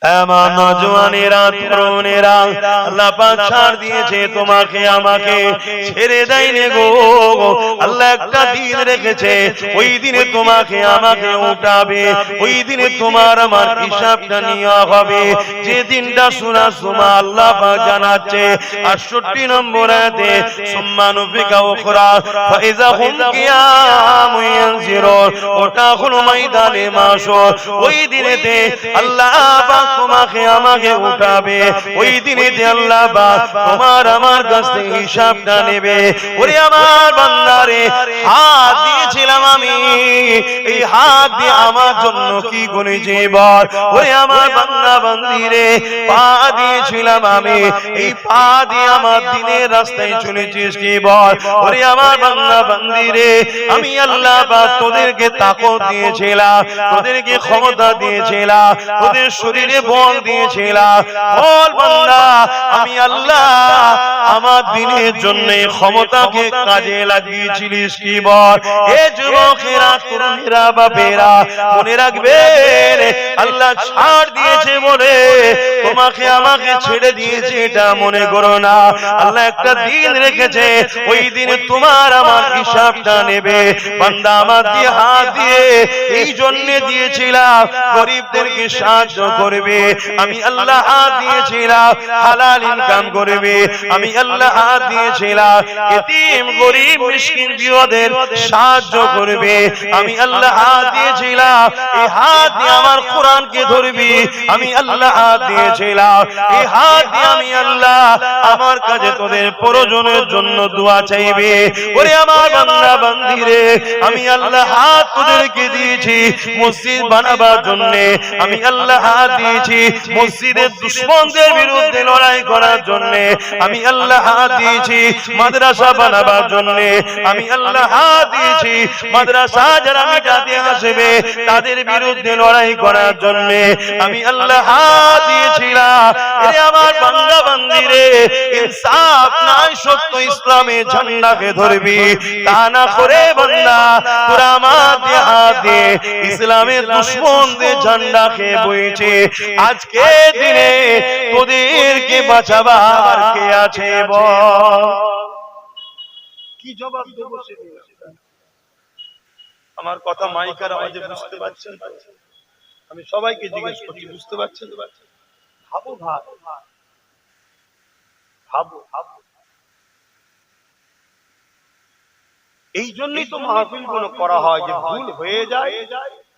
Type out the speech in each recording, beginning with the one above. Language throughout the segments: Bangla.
আমার নওজওয়ানেরা তরুণেরা আল্লাহ পাক ছাড় দিয়েছে তোমাকে আমাকে ছেড়ে দেয়নি গো আল্লাহ একটা দিন রেখেছে ওই দিনে তোমাকে আমাকে উঠাবে ওই দিনে তোমার আমার হিসাবটা নেওয়া হবে যে দিনটা সূরা জুমা আল্লাহ পাক জানাচ্ছে 68 নম্বর আয়াতে সুম্মা নুফিকা উখরা ফাইযা হুম কিয়ামুন ইয়ানজিরুন ওটা হলো ময়দানে মাশর ওই দিনেতে আল্লাহ পাক তোমাকে আমাকে উঠাবে ওই দিনেতে আল্লাহ পাক তোমার আমার কাছ থেকে হিসাবটা নেবে ওরে আমার বান্দারে হাত দিয়েছিলাম আমি এই হাত দিয়ে আমার জন্য কি করেছি বল ওরে আমার বান্দা বান্দিরে পা দিয়েছিলাম আমি এই পা দিয়ে আমার দিনের রাস্তায় চলেছিস কি বল ওরে আমার বান্দা বান্দিরে আমি আল্লাহ পাক তোদেরকে তাকত দিয়েছিলাম তোদেরকে ক্ষমতা দিয়েছিলাম তোদের শরীরে বল দিয়েছিলাম বল বান্দা আমি আল্লাহ আমার দিনের জন্য ক্ষমতাকে কাজে লাগিয়েছিলিস কি বল এ যুবকেরা তরুণেরা বাপেরা মনে রাখবেন আল্লাহ ছাড় দিয়েছে বলে তোমাকে আমাকে ছেড়ে দিয়েছে এটা মনে করো না আল্লাহ একটা দিন রেখেছে ওই দিনে তোমার আমার হিসাবটা নেবে বান্দা আমার দিয়ে হাত দিয়ে এই জন্য দিয়েছিলাম গরিবদেরকে সাহায্য করবে আমি আল্লাহ হাত দিয়েছিলাম হালাল ইনকাম করবে আমি আল্লাহ হাত দিয়েছিলাম এতিম গরিব মিসকিন বিধবার সাহায্য করবে আমি আল্লাহ হাত দিয়েছিলাম এই হাত দিয়ে আমার কোরআনকে ধরবি আমি আল্লাহ হাত দিয়েছিলাম এই হাত দিয়ে আমি আল্লাহ আমার কাছে তোদের প্রয়োজনের জন্য দোয়া চাইবে ওরে আমার বান্দা বান্দিরে আমি আল্লাহ হাত তোদেরকে দিয়েছি মসজিদ বানাবার জন্য আমি আল্লাহ হাত দিয়েছি মসজিদের দুশমনদের বিরুদ্ধে লড়াই করার জন্য আমি আল্লাহ হাত দিয়েছি মাদ্রাসা বানাবার জন্য আমি আল্লাহ হাত দিয়েছি মাদ্রাসা যারা মিটাতে আসবে তাদের বিরুদ্ধে লড়াই করার জন্য আমি আল্লাহ হাত দিয়েছিলাম এরে আমার বান্দা বান্দিরে ইনসাফ নাই সত্য ইসলামের ঝান্ডাকে ধরবি তা না করে বান্দা তোরা আমার দিয়ে হাত দিয়ে ইসলামের দুশমনদের ঝান্ডাকে বইছে আজকে দিনে তোদেরকে বাঁচাবার কে আছে বল কি জবাব দেব সেদিন আমার কথা মাইকার আওয়াজে বুঝতে পারছেন আমি সবাইকে জিজ্ঞেস করছি বুঝতে পারছেন ভাবো ভাবো ভাবো এই জন্যই তো মাহফিল গুলো করা হয় যে ভুল হয়ে যায়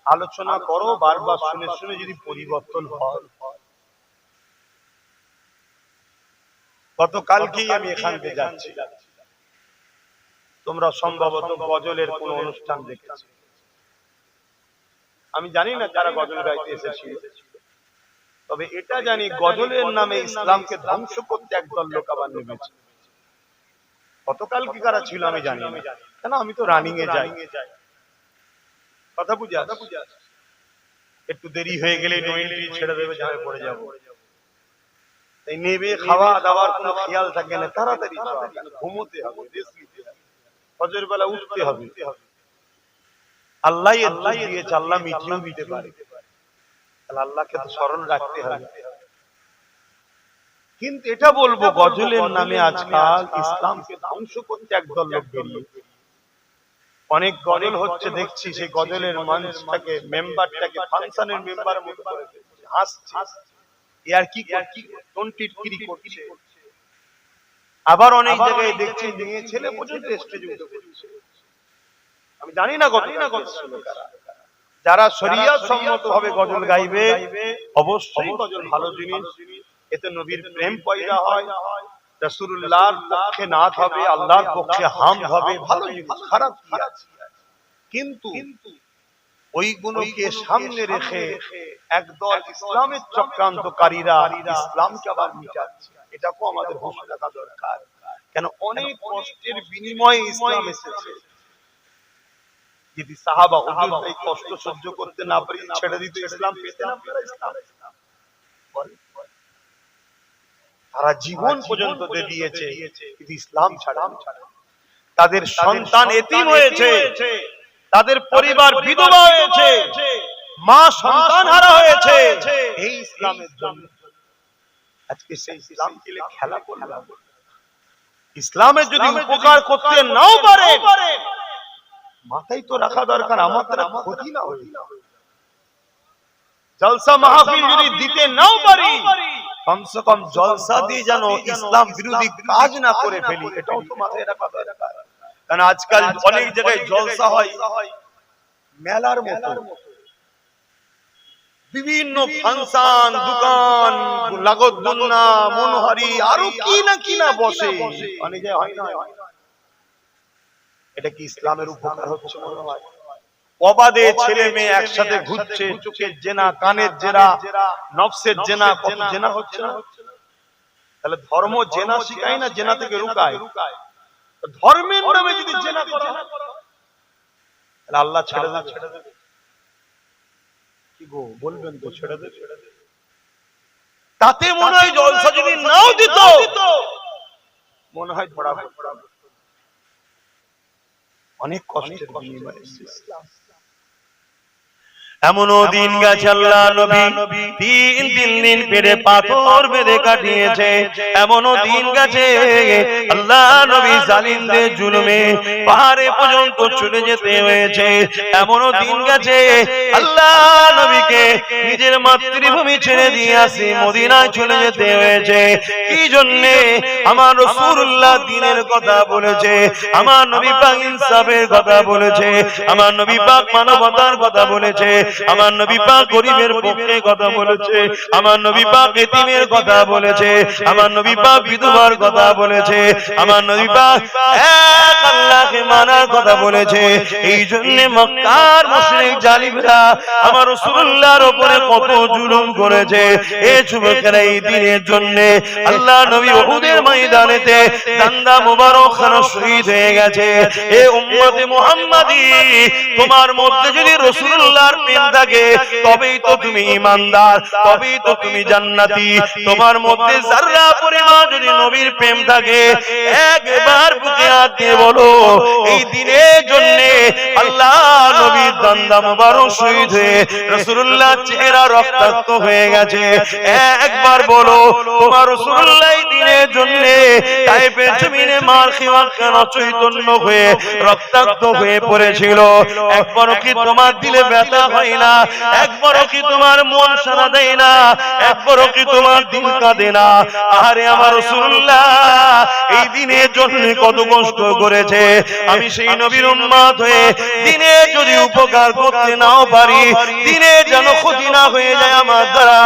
আলোচনা করো বারবার শুনে শুনে যদি পরিবর্তন হয় গতকালকেই আমি এখান থেকে যাচ্ছি তোমরা সম্ভবত গজলের কোন অনুষ্ঠান দেখেছো আমি জানি না কারা গজল গাইতে এসেছিল তবে এটা জানি গজলের নামে ইসলামকে ধ্বংস করতে একদল লোক আবার নেমেছে গতকাল কি কারা ছিল আমি জানি না কেন আমি তো রানিং এ যাই কথা বুঝা একটু দেরি হয়ে গেলে নইনটি ছেড়ে দেবে ঝাড়ে পড়ে যাবো তাই নেবে খাওয়া দাওয়ার কোনো খেয়াল থাকে না তাড়াতাড়ি ঘুমোতে হবে রেস্ট নিতে হবে ফজর বেলা উঠতে হবে আল্লাহ দিয়েছে আল্লাহ মিটিয়েও দিতে পারে তাহলে আল্লাহকে তো স্মরণ রাখতে হবে কিন্তু এটা বলবো গজলের নামে আজকাল ইসলামকে ধ্বংস করতে একদল লোক বেরিয়ে অনেক গজল হচ্ছে দেখছি সেই গজলের মঞ্চটাকে মেম্বারটাকে ফাংশনের মেম্বারের মতো করে হাসছে আর কি টিটকিরি করছে আবার অনেক জায়গায় দেখছি মেয়ে ছেলে পর্যন্ত স্টেজে উঠে পড়ছে আমি জানি না কত যারা শরিয়ত সম্মত ভাবে গজল গাইবে অবশ্যই গজল ভালো জিনিস এতে নবীর প্রেম পয়দা হয় রাসূলুল্লাহর পক্ষে নাত হবে আল্লাহর পক্ষে হামদ হবে ভালো জিনিস খারাপ কি আছে কিন্তু ওইগুলোকে সামনে রেখে একদল ইসলামের চক্রান্তকারীরা ইসলামকে আবার মিটাচ্ছে এটাকেও আমাদের হুঁশ রাখা দরকার কেন অনেক কষ্টের বিনিময়ে ইসলাম এসেছে যদি সাহাবা হুজুর এই কষ্ট সহ্য করতে না পারি ছেড়ে দিতে ইসলাম পেতে না পারে ইসলাম তারা জীবন পর্যন্ত দিয়েছে কিন্তু ইসলাম ছাড়া তাদের সন্তান এতিম হয়েছে তাদের পরিবার বিধবা হয়েছে মা সন্তান হারা হয়েছে এই ইসলামের জন্য। আজকে সেই ইসলামকে খেলা করলাম। ইসলামের যদি উপকার করতে নাও পারে মাথায় তো রাখা দরকার আমার দ্বারা ক্ষতি না হয়। জলসা মাহফিল যদি দিতে নাও পারি কমসে কম জলসা দিয়ে যেন ইসলাম বিরোধী কাজ না করে ফেলি, এটাও তো মাথায় রাখা দরকার। কারণ আজকাল অনেক জায়গায় জলসা হয় মেলার মতো, বিভিন্ন ফাংশন, দোকান, লাগতদুন্না, মনোহারি, আরো কি না বসে, অনেক জায়গায় হয় না। এটা কি ইসলামের উপকার হচ্ছে মনে হয়? অবাধে ছেলে মেয়ে একসাথে ঘুরছে, চোখের জেনা, কানের জেনা, নফসের জেনা, কত জেনা হচ্ছে না? তাহলে ধর্ম জেনা শিখায় না, জেনা থেকে রুকায়। ধর্মের নামে যদি জেনা করা তাহলে আল্লাহ ছেড়ে দেবে? কি গো বলবেন তো ছেড়ে দেবে? তাতে মনে হয় জলসা যদি নাও দিত মনে হয় ধরা অনেক কষ্টের বিনিময়ে ইসলাম। এমনও দিন গেছে আল্লাহ নবী তিন দিন পেরে পাথর বেঁধে কাটিয়েছে। এমনও দিন গেছে আল্লাহ নবী জালিমদের জুলুমে পাহাড়ে পর্যন্ত চলে যেতে হয়েছে। এমনও দিন গেছে আল্লাহ নবীকে নিজের মাতৃভূমি ছেড়ে দিয়ে আসি মদিনায় চলে যেতে হয়েছে। কি জন্যে? আমার রাসূলুল্লাহ দ্বীনের কথা বলেছে, আমার নবী পাক ইনসাফের কথা বলেছে, আমার নবী পাক মানবতার কথা বলেছে, আমার নবী পাক গরিবের পক্ষে কথা বলেছে, আমার নবী পাক এতিমের কথা বলেছে, আমার নবী পাক বিধবার কথা বলেছে, আমার নবী পাক এক আল্লাহকে মানার কথা বলেছে। এই জন্য মক্কার মুশরিক জালিমরা আমার রাসূলুল্লাহর উপরে কত জুলুম করেছে। এই যুবকেরা এই দিনের জন্য আল্লাহ নবী উহুদের ময়দানেতে দান্দা মুবারক খানা শহীদ হয়ে গেছে। এ উম্মতে মুহাম্মাদি, তোমার মধ্যে যদি রাসূলুল্লাহর প্রেম থাকে তবেই তো তুমি ঈমানদার, তবেই তো তুমি জান্নাতি। তোমার মধ্যে যারা পরিমাণ যদি নবীর প্রেম থাকে একবার বুকে হাত দিয়ে বলো এই দিনের জন্য আল্লাহ নবীর দান্দা মুবারক শহীদ হয়ে রাসূলুল্লাহ চেহারা রক্তাক্ত হয়ে গেছে। একবার বলো তোমার রাসূলুল্লাহ এই দিনের জন্য তায়েফের জমিনে মার খেয়ে কেন চৈতন্য হয়ে রক্তাক্ত হয়ে পড়েছিল। একবারও কি তোমার দিলে ব্যথা হয় না? একবারও কি তোমার মন সাড়া দেয় না? একবারও কি তোমার দিল কাঁদে না? আরে আমার রাসূলুল্লাহ এই দিনের জন্য কত কষ্ট করেছে। আমি সেই নবীর উম্মত হয়ে দিনে যদি উপকার করতে নাও পারি, দিনে যেন ক্ষতি না হয়ে যায় আমার দ্বারা,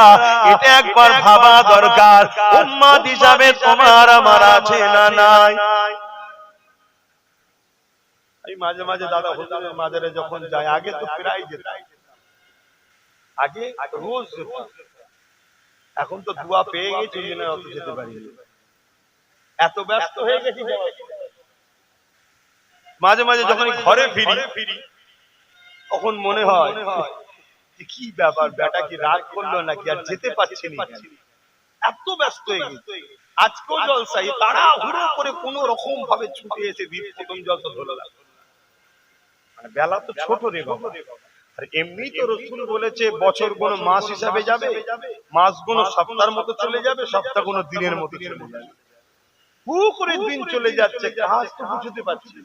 এটা একবার ভাবা দরকার। উম্মত হিসাবে তোমার আমার আছে না নাই? আমি মাঝে মাঝে দাদা হুজুরের মাজারে যখন যাই, আগে তো প্রায় যেতাম, আগে রোজ যেতাম, এখন তো দুয়া পেয়ে গেছি ওই জন্য অত যেতে পারি, এত ব্যস্ত হয়ে গেছি। মাঝে মাঝে যখন ঘরে ফিরি তখন মনে হয় কি ব্যাপার, বেটা কি রাগ করলো নাকি, আর যেতে পারছি না, এত ব্যস্ত হয়ে গেছি। আজকেও জলসাই তাড়াহুড়ো করে কোন রকম ভাবে ছুটে এসে প্রথম জলসা ধরে লাগলো। বেলা তো ছোট রে বাবা, আর এমনি তো রাসূল বলেছে বছর কোন মাস হিসাবে যাবে, মাস কোন সপ্তাহের মতো চলে যাবে, সপ্তাহ কোন দিনের মতো চলে যাবে। হু করে দিন চলে যাচ্ছে, কাজ তো বুঝতে পারছি।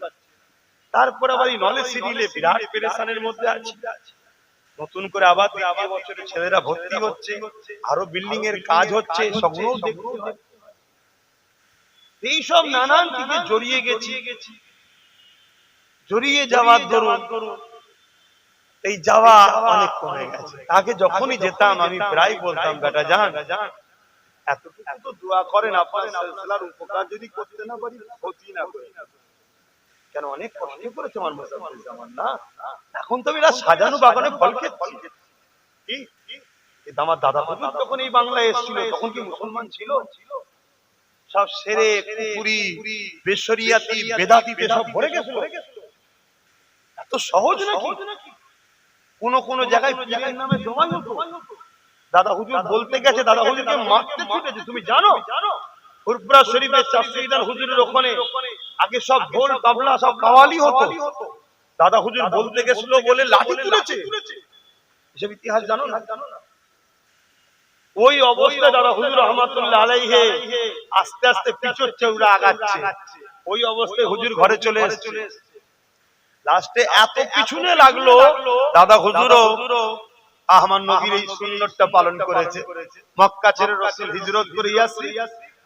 তারপর আবার এই নলেজ সিটিলে বিরাট পেরেশানের মধ্যে আছি। নতুন করে আবার দ্বিতীয় বছরে ছেলেরা ভর্তি হচ্ছে, আরো বিল্ডিং এর কাজ হচ্ছে, সবগুলো দেখতে হয়। এইসব নানান দিকে জড়িয়ে গেছি, জড়িয়ে যাওয়ার দরুন এই যাওয়া অনেক কমে গেছে। আগে যখনই যেতাম আমি প্রায় বলতাম বেটা যান এতটুকু তো দোয়া করেন আপনার সিলসিলার উপকার যদি করতে না পারি ক্ষতি না করি, কেন অনেক কষ্ট করেছে আমার মুসলমান জামান না। এখন তো এরা সাজানো বাগানে ফল খেতে। আমার দাদা হুজুর যখন এই বাংলায় এসেছিল তখন কি মুসলমান ছিল? সব সেরে কুফরি বেশরিয়াতি বেদাতিতে সব ভরে গেছিল। এত সহজ নাকি? কোন জায়গায় পীরের নামে জমাই হতো। দাদা হুজুর বলতে গেছে, দাদা হুজুরকে মারতে ছুটেছে, তুমি জানো? ফুরফুরা শরীফের চাষিদার হুজুরের ওখানে আগে সব ঢোল তবলা সব কাওয়ালি হতো। দাদা হুজুর বলতে গেছিল বলে লাঠি তুলেছে। এসব ইতিহাস জানো না? ওই অবস্থায় দাদা হুজুর রহমাতুল্লাহ আলাইহি আস্তে আস্তে পিছচ্ছে, ওরা আগাচ্ছে। ওই অবস্থায় হুজুর ঘরে চলে এসেছে। লাস্টে এত পিছনে লাগলো, দাদা হুজুরও আমার নবীর এই সুন্নতটা পালন করেছে। মক্কা ছেড়ে রাসূল হিজরত করে ইয়াসরিব,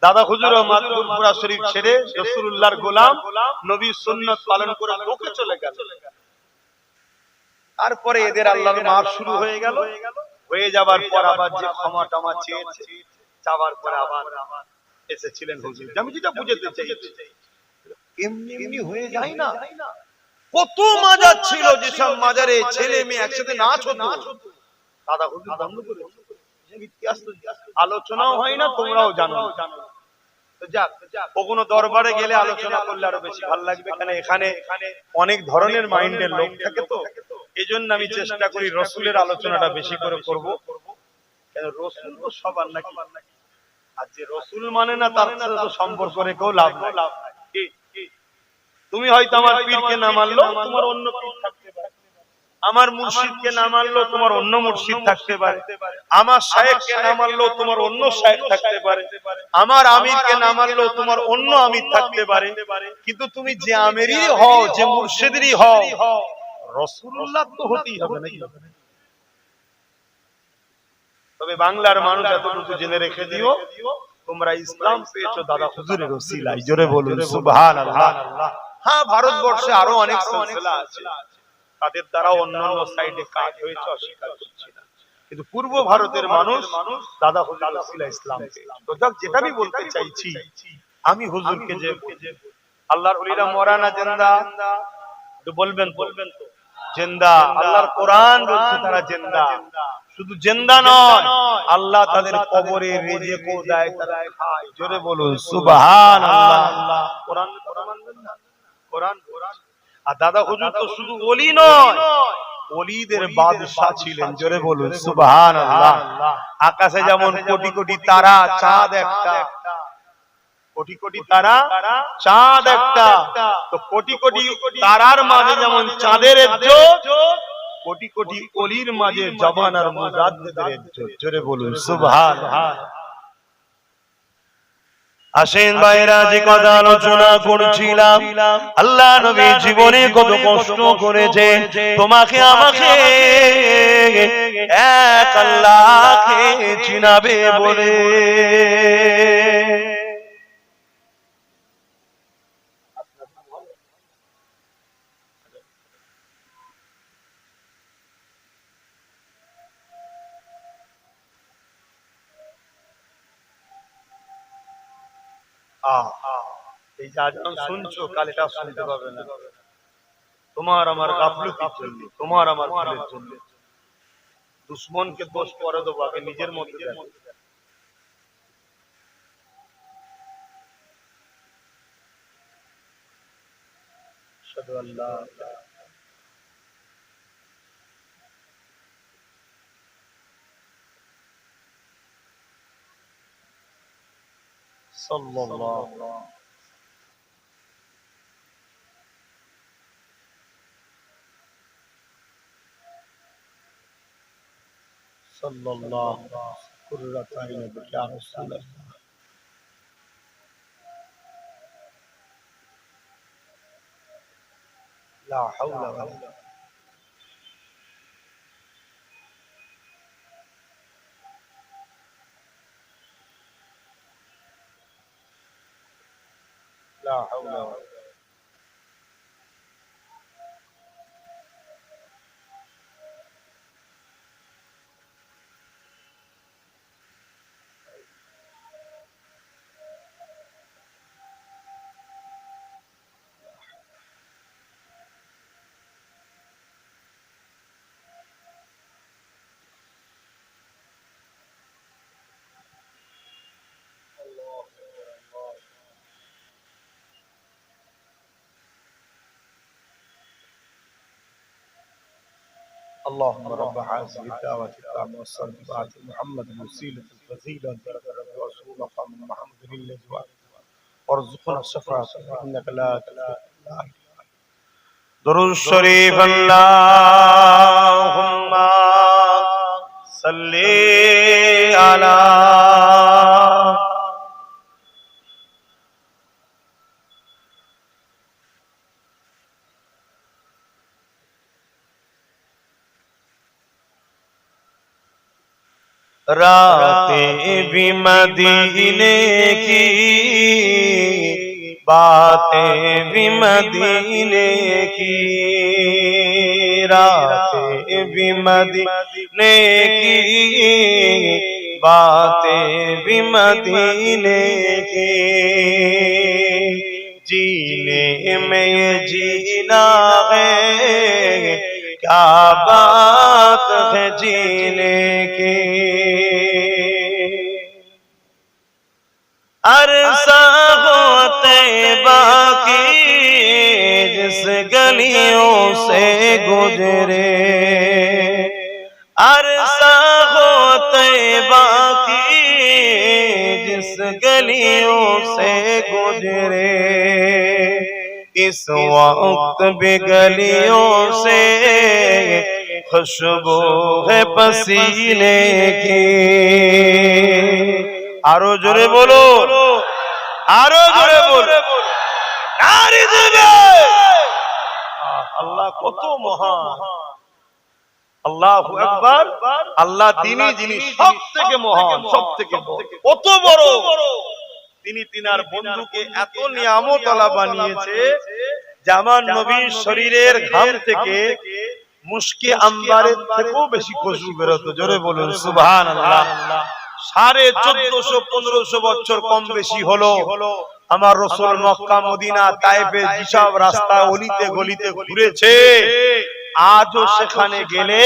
দাদা হুজুরও মাদুরপুরা শরীফ ছেড়ে রাসূলুল্লাহর গোলাম নবীর সুন্নাত পালন করে ঢুকে চলে গেল। তারপরে এদের আল্লাহর মাফ শুরু হয়ে গেল। হয়ে যাবার পর আবার যে ক্ষমা টমা চেয়েছে, চাওয়ার পর আবার এসেছিলেন হুজুর। আমি যেটা বুঝাতে চাইছি, এমনি এমনি হয়ে যায় না। কত মাজার ছিল, যেসব মাজারে ছেলে মেয়ে একসাথে নাচ হতো, দাদা হুজুর বন্ধ করে ইতিহাস আলোচনাও হয় না, তোমরাও জানো। কোনো দরবারে গেলে আলোচনা করলে আরো বেশি ভালো লাগবে, কারণ এখানে অনেক ধরনের মাইন্ডের লোক থাকে, তো এই জন্য আমি চেষ্টা করি রসুলের আলোচনাটা বেশি করে করব। কেন রসুল তো সবার নাকি, আর যে রসুল মানে না তার সাথে তো সম্পর্ক রেখেও লাভ নাই। তুমি হয়তো আমার পীরকে না মানলো, তোমার অন্য পীর থাকতে পারে। আমার মুর্শিদকে না মানলো, তোমার অন্য মুর্শিদ থাকতে পারে। আমার শায়েখকে না মানলো, তোমার অন্য শায়েখ থাকতে পারে। আমার আমিরকে না মানলো, তোমার অন্য আমির থাকতে পারে। কিন্তু তুমি যে আমিরই হও, যে মুর্শিদেরই হও, রাসূলুল্লাহ তো হতেই হবে নাকি? তবে বাংলার মানুষ এতটুকু জেনে রেখে দিও, তোমরা ইসলাম পেয়েছো দাদা হুজুরের ওসিলায়। জোরে বলুন সুবহানাল্লাহ। হ্যাঁ, ভারতবর্ষে আরো অনেক সিলসিলা আছে, তাদের দ্বারা অন্যান্য সাইডে কাজ হয়েছে, অস্বীকার করছি না, কিন্তু পূর্ব ভারতের মানুষ দাদা হুজুর ওসিলা ইসলাম পেয়েছে। তো যেটা আমি বলতে চাইছি, আমি হুজুরকে যে আল্লাহর ওলিরা মরা না জিন্দা, তো বলবেন তো জিন্দা। আল্লাহর কোরআন বলছে তারা জিন্দা, শুধু জিন্দা নয়, আল্লাহ তাদের কবরে রিজিকও দেয়, তারা খায়। জোরে বলুন সুবহানাল্লাহ। কোরআন কথা মানবেন না? কোরআন। আর দাদা হুজুর তো শুধু ওলি নয়, ওলিদের বাদশা ছিলেন। জোরে বলুন সুবহানাল্লাহ। আকাশে যেমন কোটি কোটি তারা, চাঁদ একটা, কোটি কোটি তারা, চাঁদ একটা, তো কোটি কোটি তারার মাঝে যেমন চাঁদের ইজ্জত, কোটি কোটি ওলির মাঝে জবান আর মুজাদ্দিদের ইজ্জত। জোরে বলুন সুবহানাল্লাহ। আসেন ভাইরা, যে কথা আলোচনা করছিলাম, আল্লাহ নবী জীবনে কত কষ্ট করেছে তোমাকে আমাকে এক আল্লাহকে চিনাবে বলে। এই যে আজান শুনছো, কাল এটা শুনতে পাবে না। তোমার আমার গাফলতির জন্য, তোমার আমার ভুলের জন্য। দুশমনকে দোষ পরে দেবো, আগে নিজের মধ্যে দেখো। আশহাদু আল্লা ইলাহা সাল্লাল্লাহু সাল্লাল্লাহু কুররাত আইনি বিকা রাসূলুল্লাহ। লা হাওলা ওয়ালা لا حول ولا قوة. اللهم رب هذه الدعوة التامة والصلاة والسلام محمد الوسيلة الفضيلة درجة رب ورسول مقام محمد الذي وارزقنا الشفاعة إنك لا تخلف. درود شریف اللهم সাল্লি আলা रातें भी मदीने की बातें भी मदीने की रातें भी मदीने की बातें भी मदीने की जीने में ये जीना है क्या बात है जीने की अरसा हो तैबा की जिस गलियों से गुजरे अरसा हो तैबा की जिस गलियों से गुजरे इस वक्त भी गलियों से खुशबू है पसीने की आरो जोरे बोलो आरो जोरे बोलो नारी देवे আল্লাহ কত মহান আল্লাহু আকবার আল্লাহ তিনি যিনি সবথেকে মহান সবথেকে বড় কত বড় তিনি তিনার বন্ধুকে এত নিয়ামত আলা বানিয়েছে যে আমার নবীর শরীরের ঘাম থেকে মুশকে আম্বারের থেকেও বেশি খুশবু বেরোতো জোরে বলুন সুবহানাল্লাহ 1450-1500 বছর কম বেশি হলো আমার রাসূল মক্কা মদিনা তায়েফে যেসব রাস্তা অলিতে গলিতে ঘুরেছে আজও সেখানে গেলে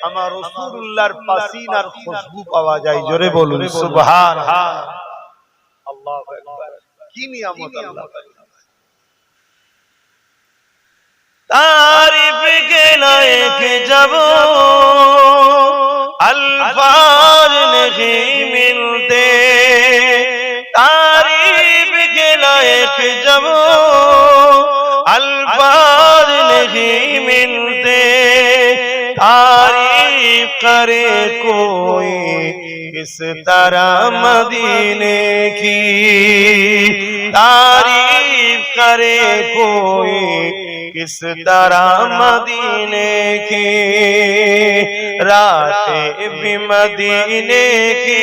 আমার রাসূলুল্লাহর পাসিনার খুশবু পাওয়া যায় জোরে বলুন সুবহানাল্লাহ আল্লাহু আকবার কি নিয়ামত আল্লাহ तारीफ के लायक जब अल्फाज नहीं मिलते तारीफ के लायक जब अल्फाज नहीं मिलते तारीफ करे कोई इस तरह मदीने की तारीफ करे कोई किस तरह मदीने की रातें भी मदीने की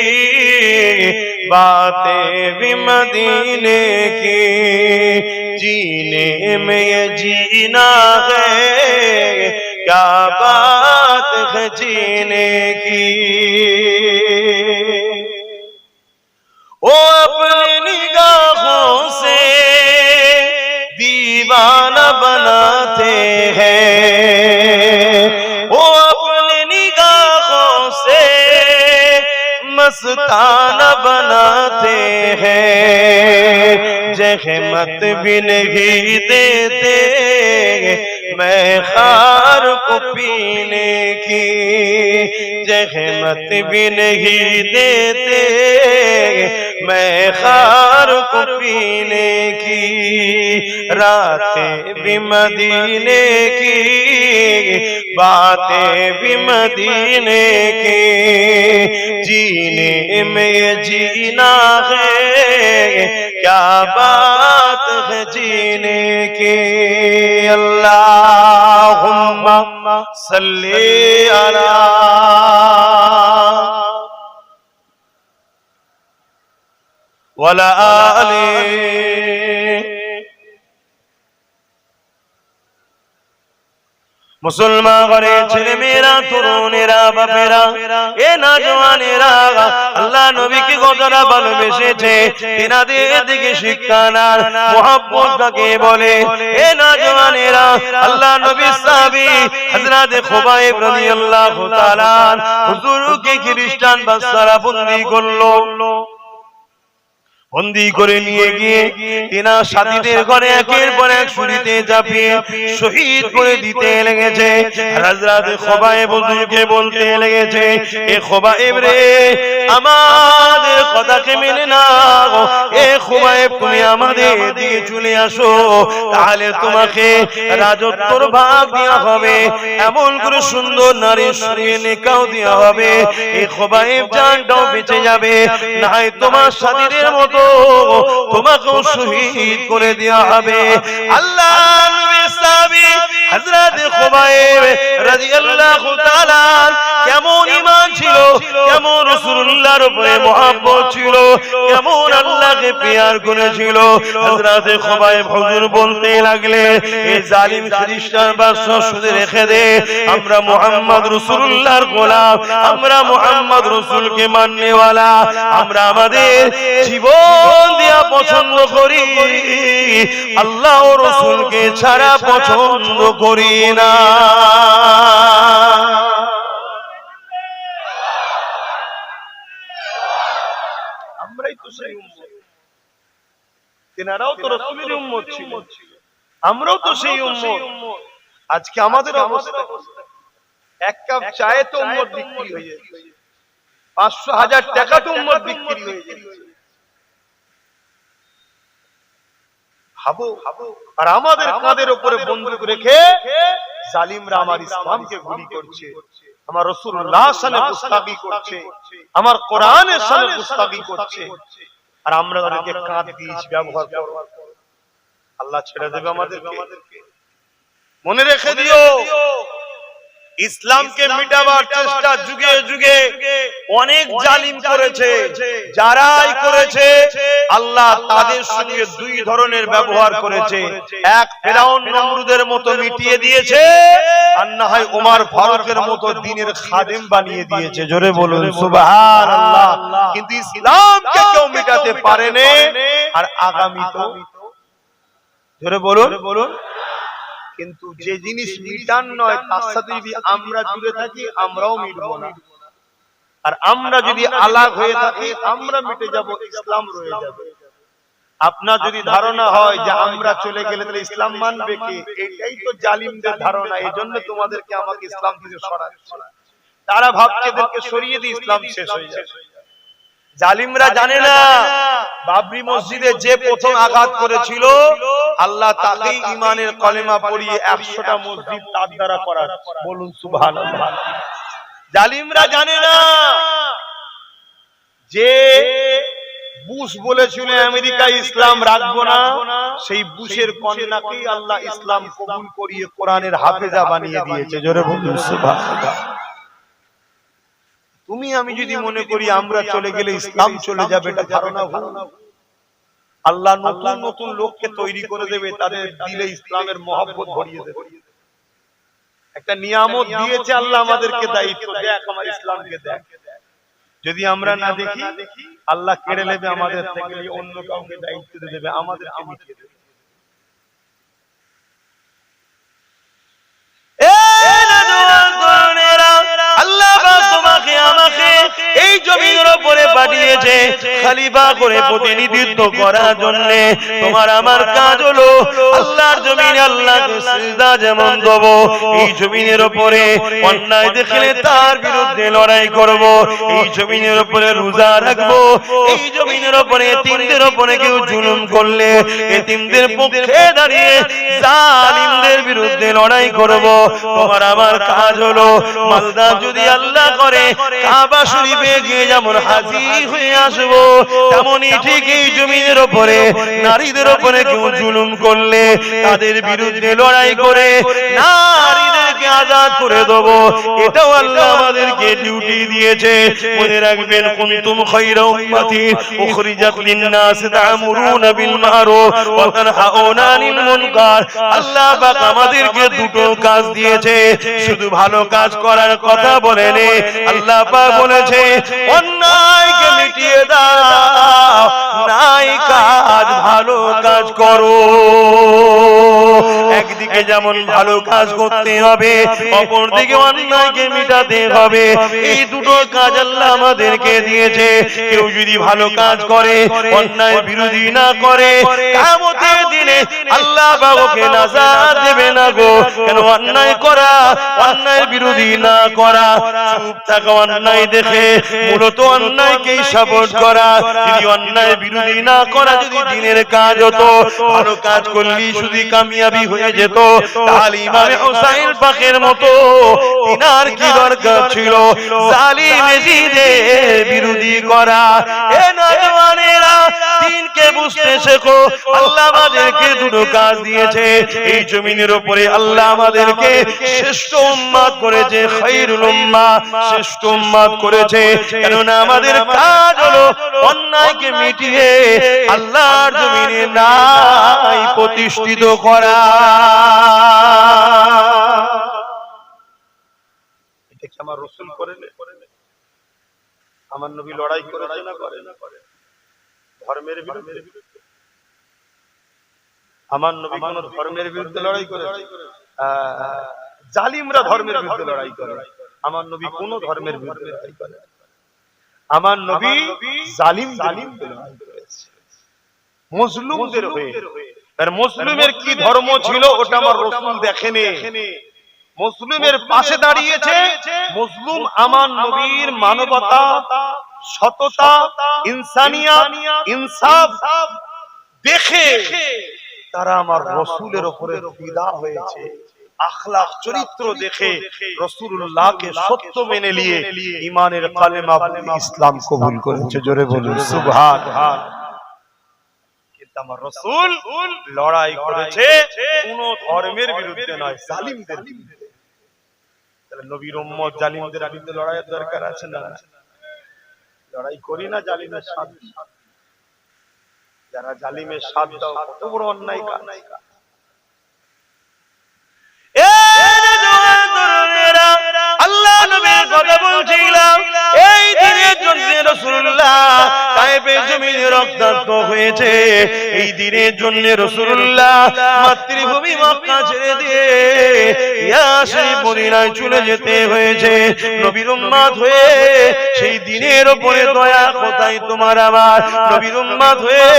बातें भी मदीने की जीने में ये जीना है क्या बात है जीने की ओ अपनी निगाहों से दीवाना बनाते हैं वो अपनी निगाहों से मस्ताना बनाते हैं जहमत भी नहीं देते मैं खार को पीने की जहमत भी नहीं देते मैं खार को पीने की रातें भी मदीने की बातें भी मदीने की जीने में ये जीना है क्या बात है जीने की अल्लाहुम्मा सल्ली अला वला आली मुसलमान घरे ছেলে মেয়েরা তরুণেরা বাপেরা এ নওজওয়ানেরা আল্লাহ নবীকে কতটা ভালোবেসেছে তিনাদের দিকে শিক্ষা নার মুহাব্বতকে বলে এ নওজওয়ানেরা আল্লাহ নবীর সাহাবী হযরত খুবাইব রাদিয়াল্লাহু তাআলা হুজুরকে খ্রিস্টান বাদশারা বন্দী করলো বন্দী করে নিয়ে গিয়ে তিনা সাথীদের ঘরে একের পর এক ছুরিতে চাপিয়ে শহীদ করে দিতে লেগেছে হযরত খুবাইব হুজুরকে বলতে লেগেছে এ খুবাইব রে আমাদের কথাকে মেনে নাও, এ খুবাইব তুমি আমাদের দিকে চলে আসো, তাহলে তোমাকে রাজত্বর ভাগ দেওয়া হবে, এমন করে সুন্দর নারীর সঙ্গে নিকাহ দেওয়া হবে, এই খুবাইব জানটাও বেঁচে যাবে, নাই তোমার স্বাধীনের মতো তোমাকেও শহীদ করে দেওয়া হবে। আল্লাহ নবীর সাহাবী হযরত খুবাইব রাদিয়াল্লাহু তাআলা কেমন ঈমান ছিল, কেমন রাসূলুল্লাহর উপরে মহব্বত ছিল, কেমন আল্লাহকে প্যার করেছিল। হযরত খুবাইব হুজুর বলতে লাগলে, এই জালিম খ্রিস্টান বাদশা শুধু রেখে দে, আমরা মুহাম্মদ রাসূলুল্লাহর গোলাম, আমরা মুহাম্মদ রাসূলকে মাননেওয়ালা, আমরা আমাদের জীবন দেয়া পছন্দ করি, আল্লাহ ও রাসূলকে ছাড়া পছন্দ করি না। আমরাই তো সেই উম্মত, তেনারাও তো রাসূলের উম্মত ছিল, আমরাও তো সেই উম্মত। আজকে আমাদের অবস্থা, এক কাপ চায়ে তো উম্মত বিক্রি হয়ে যাচ্ছে, 500,000 টাকা তো উম্মত বিক্রি হয়ে যাচ্ছে। ভাবো, আর আমাদের কাঁধের উপরে বন্দুক রেখে জালিমরা আমার ইসলামকে গুলি করছে, আমার রাসূলুল্লাহর শানে গুস্তাখি করছে, আমার কোরআনের শানে গুস্তাখি করছে, আর আমরা তাদেরকে কাঁধ দিয়েছি ব্যবহার করব। আল্লাহ ছেড়ে দেবে আমাদেরকে? মনে রেখে দিও, ইসলামকে মিটাবার চেষ্টা যুগে যুগে অনেক জালিম করেছে, যারাই করেছে আল্লাহ তাদের সঙ্গে দুই ধরনের ব্যবহার করেছে, এক ফেরাউন নমরুদের মতো মিটিয়ে দিয়েছে, আর না হয় ওমর ফারুকের মতো দ্বীনের খাদেম বানিয়ে দিয়েছে। জোরে বলুন সুবহানাল্লাহ। কিন্তু ইসলামকে কেউ মিটাতে পারেনি, আর আগামী তো জোরে বলুন। কিন্তু যে জিনিস মিটান নয় তার সাথে যদি আমরা জুড়ে থাকি আমরাও মিটবো না, আর আমরা যদি আলাগ হয়ে থাকি আমরা মিটে যাব, ইসলাম রয়ে যাবে। আপনার যদি ধারণা হয় যে আমরা চলে গেলে তাহলে ইসলাম মানবে কে, এটাই তো জালিমদের ধারণা। এই জন্য তোমাদেরকে আমাকে ইসলাম থেকে সরাচ্ছে, তারা ভাবছে এদেরকে সরিয়ে দিয়ে ইসলাম শেষ হয়ে যাবে। জালিমরা জানে না বাবরি মসজিদে যে প্রথম আঘাত করেছিল আল্লাহ তাকেই ঈমানের কলেমা পড়িয়ে 100টা মসজিদ তার দ্বারা করা। বলুন সুবহানাল্লাহ। জালিমরা জানে না যে বুশ বলেছিল আমেরিকা ইসলাম রাখবো না, সেই বুশের কন্যাকেই আল্লাহ ইসলাম কবুল করিয়ে কোরআনের হাফেজা বানিয়ে দিয়েছে। জোরে বলুন সুবহানাল্লাহ। তুমি আমি যদি মনে করি আমরা চলে গেলে ইসলাম চলে যাবে, এটা ধারণা ভুল। আল্লাহ নতুন নতুন লোককে তৈরি করে দেবে, তাদের দিলে ইসলামের মহব্বত ভরিয়ে দেবে। একটা নিয়ামত দিয়েছে আল্লাহ আমাদেরকে, দায়িত্ব, দেখ আমার ইসলামকে দেখ। যদি আমরা না দেখি আল্লাহ কেড়ে নেবে আমাদের থেকে, অন্য কাউকে দায়িত্ব দিয়ে দেবে, আমাদেরকে মিটিয়ে দেবে। এই জমিনের উপরে পাঠিয়েছে খলিফা করে প্রতিনিধিত্ব করার জন্য। তোমার আমার কাজ হলো আল্লাহর জমিনে আল্লাহকে সিজদা যেমন দেব, এই জমিনের উপরে অন্যায় দেখলে তার বিরুদ্ধে লড়াই করব, এই জমিনের উপরে রোজা রাখবো, এই জমিনের উপরে এতিমদের উপরে কেউ জুলুম করলে এতিমদের পক্ষে দাঁড়িয়ে জালিমদের বিরুদ্ধে লড়াই করব। তোমার আমার কাজ হলো মালদা যদি আল্লাহ করে কাবা শরীফে গিয়ে যেমন হাজির হয়ে আসবো, তেমনই ঠিক এই জমিনের উপরে নারীদের উপরে কেউ জুলুম করলে তাদের বিরুদ্ধে লড়াই করে নারীদেরকে আজাদ করে দেব। এটাও আল্লাহ আমাদেরকে ডিউটি দিয়েছে। মনে রাখবেন, কুনতুম খায়রা উম্মাতিন উখরিজাত লিন-নাস তা'মুরুনা বিল মা'রুফ ওয়া তানহাউনা আনিল মুনকার। আল্লাহ পাক আমাদেরকে দুটো কাজ দিয়েছে, শুধু ভালো কাজ করার কথা বলেনি, আল্লাহ পাক বলেছে অন্যায়কে মিটিয়ে দাও, নাই কাজ ভালো কাজ করো। একদিকে যেমন ভালো কাজ করতে হবে, অপর দিকে অন্যায়কে মিটাতে হবে। এই দুটো কাজ আল্লাহ আমাদেরকে দিয়েছে। কেউ যদি ভালো কাজ করে, অন্যায় বিরোধী না করে, কিয়ামতের দিনে আল্লাহ বাবুকে নাজাত দেবে না গো। কেন? অন্যায় করা, অন্যায় বিরোধী না করা, চুপ থাকা অন্যায় দেখে মূলত অন্যায়কেই সাপোর্ট করা। যদি অন্যায় বিরোধী না করা যদি দিনের কাজ হতো, ভালো কাজ করলেই শুধু কামিয়াবি হয়ে যেত, তাহলে ইমামে হুসাইন পাকের মতো তিনার কি দরকার ছিল জালিম এজিদের বিরোধী করা? এ নওজওয়ানেরা, দিনকে বুঝতে শেখো। আল্লাহ আমাদেরকে দুটো কাজ দিয়েছে। এই জমিনের উপরে আল্লাহ আমাদেরকে শ্রেষ্ঠ উম্মত করেছে, খায়রুল উম্মাহ, শ্রেষ্ঠ উম্মত করেছে। কেননা আমাদের কাজ হলো অন্যায়কে মিটিয়ে আল্লাহর জমিনে নাই প্রতিষ্ঠিত করা। এটা কি আমার রাসূল করেন? আমার নবী লড়াই করেছে না করেন? ধর্মের বিরুদ্ধে। আমার নবী কোন ধর্মের বিরুদ্ধে লড়াই করেছে? জালিমরা ধর্মের বিরুদ্ধে লড়াই করে, আমার নবী কোন ধর্মের বিরুদ্ধে লড়াই করে? আমার নবী জালিমদের বিরুদ্ধে লড়াই করেছে, মুসলিমদের হয়ে। আর মুসলিমের কি ধর্ম ছিল ওটা আমার রাসূল দেখেনি। মুসলিমের পাশে দাঁড়িয়েছে। মুসলিম আমার নবীর মানবতা, সততা, ইনসানিয়াত, ইনসাফ দেখে তারা আমার রাসূলের উপরে ফিদা হয়েছে। আখলাক, চরিত্র দেখে রাসূলুল্লাহকে সত্য মেনে নিয়ে ঈমানের কালেমা বলে ইসলাম কবুল করেছে। জোরে বলুন সুবহানাল্লাহ। কিন্তু আমার রাসূল লড়াই করেছে কোন ধর্মের বিরুদ্ধে নয়, জালিমদের বিরুদ্ধে। তাহলে নবীর উম্মত জালিমদের বিরুদ্ধে লড়াইয়ের দরকার আছে না? লড়াই করি না জালিমের সাথে? যারা জালিমের সাথ দাও কত বড় অন্যায় কাজ। আল্লাহ নবীর কথা বলছিলাম, এই দিনের জন্য রাসূলুল্লাহ তায়েফের জমিনে রক্তাক্ত হয়েছে। এই দিনের জন্য রাসূলুল্লাহ মাতৃভূমি মক্কা ছেড়ে দিয়ে ইয়াসরিব মদিনায় চলে যেতে হয়েছে। নবীর উম্মত হয়ে সেই দিনের উপরে দয়া কোথায় তোমার আমার? নবীর উম্মত হয়ে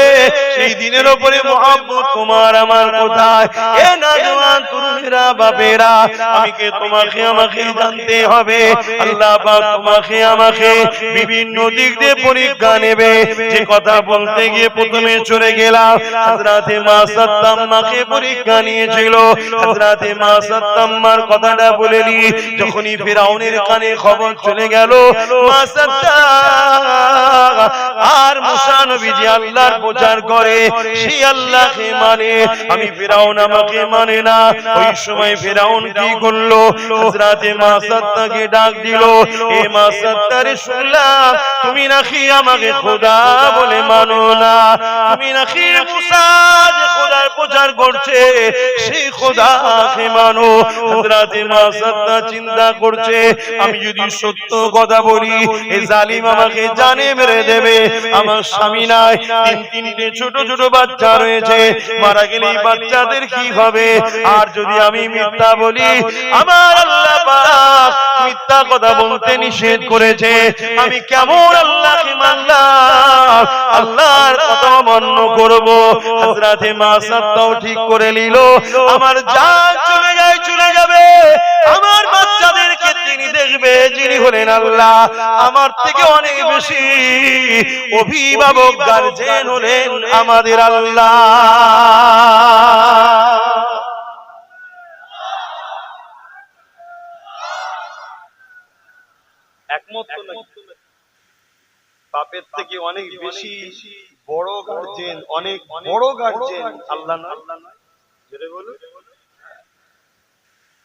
সেই দিনের উপরে মহব্বত তোমার আমার কোথায়? এ নওজওয়ান তরুণেরা, বাপেরা, আমাকে তোমাকে আমাকে জানতে হবে। আল্লাহ পাক তোমাকে আমাকে বিভিন্ন দিক দিয়ে পরীক্ষা নেবে। যে কথা বলতে গিয়ে প্রথমে চলে গেলাম, হযরতে মা সাত্তাম্মাকে পরীক্ষা নিয়েছিল। হযরতে মা সাত্তাম্মার কথাটা বলেনি, যখনই ফিরাউনের কানে খবর চলে গেল মা সাত্তাম্মা আর মুসা নবীজি আল্লাহর প্রচার করে, সেই আল্লাহকে মানে, আমি ফিরাউন আমাকে মানে না। ওই সময় ফিরাউন কি করলো? হযরতে মা সাত্তাকে ডাক দিল, এ মা সাত্তা রে, শুনলাম তুমি নাকি আমাকে খোদা বলে মানো না, তুমি নাকি মুসা যে খোদার প্রচার করছে সেই খোদাকে মানো। হযরতে মা সাত্তা চিন্তা করছে, আমি যদি সত্য কথা বলি এই জালিম আমাকে জানে মেরে দেবে। আমার স্বামী নাই, তিনটে ছোট ছোট বাচ্চা রয়েছে, মারা গেলে এই বাচ্চাদের কি হবে? আর যদি আমি মিথ্যা বলি, আমার আল্লাহ পাক মিথ্যা কথা বলতে নিষেধ করেছে। আমি কেমন আল্লাহকে মানলাম, আল্লাহর কথা মান্য করব? হযরতে মা সাত্তাও ঠিক করে নিল, আমার জান চলে যায়, চলে যাবে, আমার বাচ্চাদেরকে তিনি দেখবে যিনি হলেন আল্লাহ। আমার থেকে অনেক বেশি অভিভাবক গার্জেন হলেন আমাদের আল্লাহ। একমত নাকি? বাপের থেকে অনেক বেশি বড় গার্জেন, অনেক বড় গার্জেন আল্লাহ না? জোরে বলুন।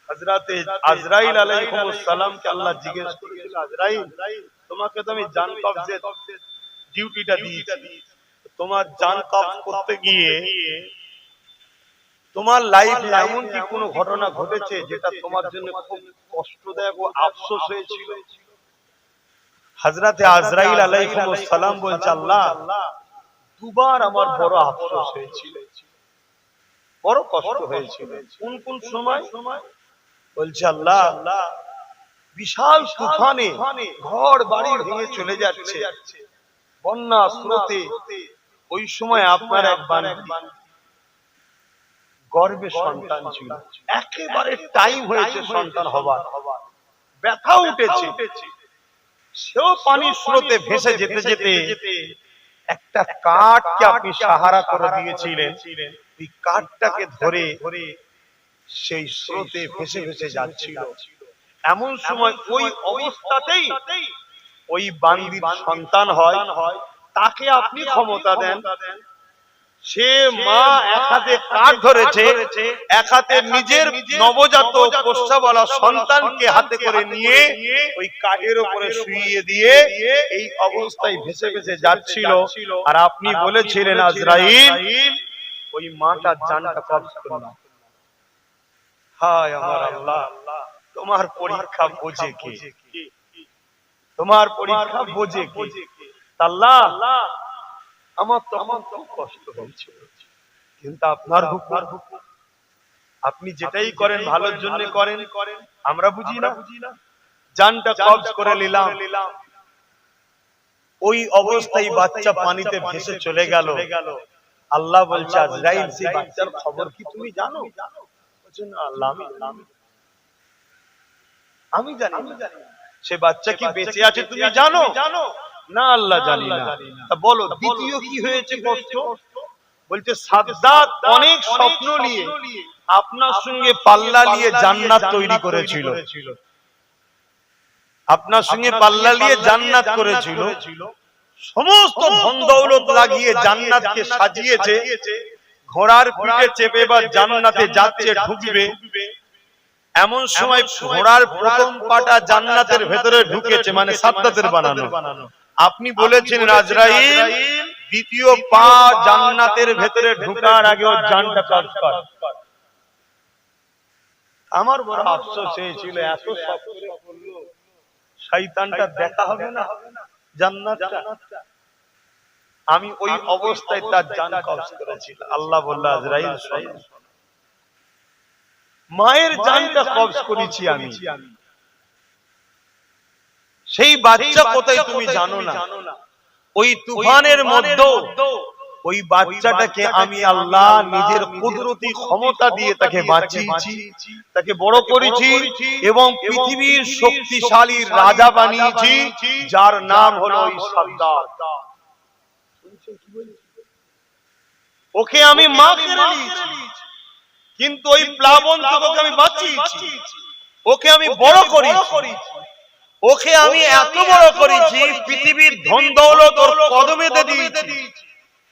হযরতে আজরাইল আলাইহিস সালামকে আল্লাহ জিজ্ঞেস করেছিল, আজরাইল, তোমাকে তো আমি জান কবজের ডিউটিটা দিয়েছি, তোমার জান কবজ করতে গিয়ে তোমার লাইফে এমন কি কোনো ঘটনা ঘটেছে যেটা তোমার জন্য খুব কষ্টদায়ক ও আফসোস হয়েছিল? হযরতে আজরাইল আলাইহিস সালাম বলছে, আল্লাহ, দুবার আমার বড় আফসোস হয়েছিল। বড় কষ্ট হয়েছিল। কোন কোন সময়? বলছে আল্লাহ, বিশাল তুফানে ঘর বাড়ি ভেঙে চলে যাচ্ছে, বন্যা স্রোতে। ওই সময় আপনার এক বান্দী গর্ভে সন্তান ছিল, একেবারে টাইম হয়েছে সন্তান হবার, ব্যথা উঠেছে, সেও পানির স্রোতে ভেসে যেতে যেতে একটা কাঠকে আপনি সাহারা করে দিয়েছিলেন, ওই কাঠটাকে ধরে সেই স্রোতে ভেসে ভেসে যাচ্ছিল। এমন সময় ওই অবস্থাতেই ওই বান্দির সন্তান হয়, তাকে আপনি ক্ষমতা দেন। সে মা এক হাতে কাঠ ধরেছে, এক হাতে নিজের নবজাত পোষ্যওয়ালা সন্তানকে হাতে করে নিয়ে ওই কাঠের উপরে শুইয়ে দিয়ে এই অবস্থায় ভেসে ভেসে যাচ্ছিল। আর আপনি বলেছিলেন আজরাইল, ওই মাটার জানটা কবজ করুন। হায় আমার আল্লাহ, তোমার পরীক্ষা বোঝে কে? তোমার পরীক্ষা বোঝে কে? আল্লাহ, আমার তখন খুব কষ্ট হয়েছিল, কিন্তু আপনার হুকুম, আপনি যেটাই করেন ভালোর জন্য করেন, আমরা বুঝি না। জানটা কবজ করে নিলাম। ওই অবস্থায় বাচ্চা পানিতে ভেসে চলে গেল। আল্লাহ বলছে আজরাইল, সেই বাচ্চার খবর কি তুমি জানো? বলছে না আল্লাহ, আমি জানি না। সে বাচ্চা কি বেঁচে আছে তুমি জানো? না আল্লাহ, জানি না। তা বলো দ্বিতীয় কি হয়েছে কষ্ট? বলছে সাদ্দাত অনেক স্বপ্ন নিয়ে আপনার সঙ্গে পাল্লা নিয়ে জান্নাত তৈরি করেছিল, আপনার সঙ্গে পাল্লা নিয়ে জান্নাত করেছিল, সমস্ত ধন দৌলত লাগিয়ে জান্নাতকে সাজিয়েছে, ঘোড়ার পিঠে চেপে বা জান্নাতে যাচ্ছে, ঢুকবে। এমন সময় ঘোড়ার প্রথম পাটা জান্নাতের ভেতরে ঢুকেছে, মানে সাদ্দাতের বানানো। আপনি বলেছেন আজরাইল, দ্বিতীয় পা জান্নাতের ভেতরে ঢোকার আগে ওর জানটা কবজ কর। আমার বড় আফসোস হয়েছিল, এত সব করে বলল, শয়তানটা দেখা হবে না জান্নাতটা। আমি ওই অবস্থায় তার জান কবজ করেছি। আল্লাহ বলল আজরাইল, মায়ের জানটা কবজ করেছি আমি। সেই বাচ্চা কোথায় তুমি জানো না। ওই তুফানের মধ্যে ওই বাচ্চাটাকে আমি আল্লাহ নিজের কুদরতি ক্ষমতা দিয়ে তাকে বাঁচিয়েছি, তাকে বড় করেছি এবং পৃথিবীর শক্তিশালী রাজা বানিয়েছি, যার নাম হলো ওই সাদ্দাত। ওকে আমি মা করে নিয়েছি, কিন্তু ওই প্লাবন থেকে আমি বাঁচিয়েছি, ওকে আমি বড় করেছি, ওকে আমি এত বড় করেছি, পৃথিবীর ধন দৌলত ওর কদমে দিয়েছি,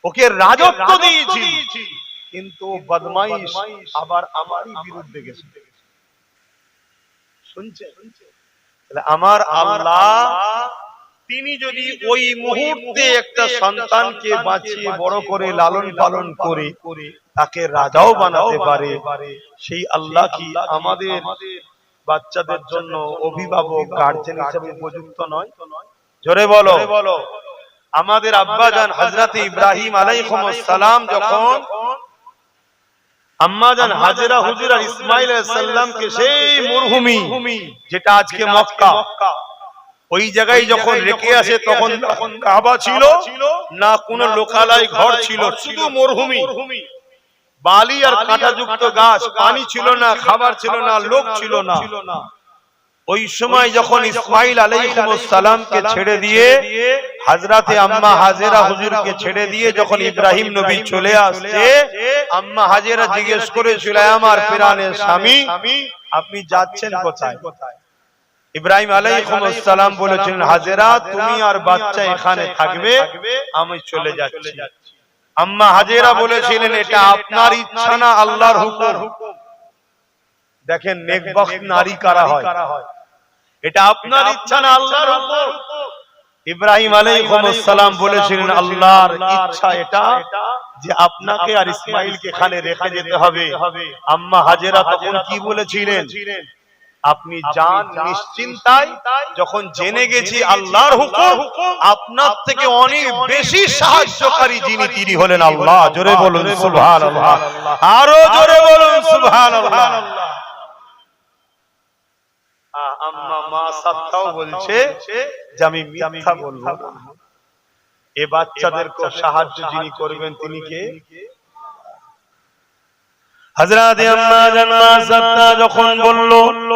ওকে রাজত্ব দিয়েছি, কিন্তু বদমাইশ আবার আমারই বিরুদ্ধে গেছে। শুনছেন? আমার আল্লাহ তিনি যদি ওই মুহূর্তে একটা সন্তানকে বাঁচিয়ে বড় করে লালন পালন করে তাকে রাজাও বানাতে পারে, সেই আল্লাহ কি আমাদের বাচ্চাদের জন্য অভিভাবক গার্জেন হিসেবে উপযুক্ত নয়? জোরে বলো। আমাদের আব্বাজান হযরত ইব্রাহিম আলাইহিস সালাম যখন আম্মাজান হাজেরা হুজুর আর ইসমাইল আলাইহিস সালামকে সেই মরুভূমি যেটা আজকে মক্কা, ওই জায়গায় যখন রেখে আসে, তখন কাবা ছিল না, কোন লোকালয় ঘর ছিল, শুধু মরুভূমি, বালি আর কাঁটাযুক্ত গাছ, পানি ছিল না, খাবার ছিল না, লোক ছিল না। ওই সময় যখন ইসমাইল আলাইহিস সালামকে ছেড়ে দিয়ে, হযরতে আম্মা হাজেরা হুজুরকে ছেড়ে দিয়ে যখন ইব্রাহিম নবী চলে আসছে, আম্মা হাজেরা জিজ্ঞেস করেছিল, আমার প্রাণের স্বামী আপনি যাচ্ছেন কোথায়? ইব্রাহিম আলাইহিস সালাম বলেছিলেন, হাজেরা তুমি আর বাচ্চা এখানে থাকবে, আমি চলে যাচ্ছি। আম্মা হাজেরা বলেছিলেন, এটা আপনার ইচ্ছা না আল্লাহর হুকুম। দেখেন নেকবখত নারী কারা হয়, এটা আপনার ইচ্ছা না আল্লাহর হুকুম। ইব্রাহিম আলাইহিস সালাম বলেছিলেন, আল্লাহর ইচ্ছা এটা যে আপনাকে আর ইসমাইলকে এখানে রেখে যেতে হবে। আম্মা হাজেরা তখন কি বলেছিলেন? আপনি যান নিশ্চিন্তায়, যখন জেনে গেছি আল্লাহর হুকুম, আপনার থেকে অনেক বেশি সাহায্যকারী যিনি তিনি হলেন আল্লাহ। জোরে বলুন সুবহানাল্লাহ, আরো জোরে বলুন সুবহানাল্লাহ। আম্মা মা সাত্তাও বলছে যে আমি মিথ্যা বলবো না। এ বাচ্চাদেরকে সাহায্য যিনি করবেন তিনি কে? হযরত আম্মা জান মা সাত্তা যখন বলল,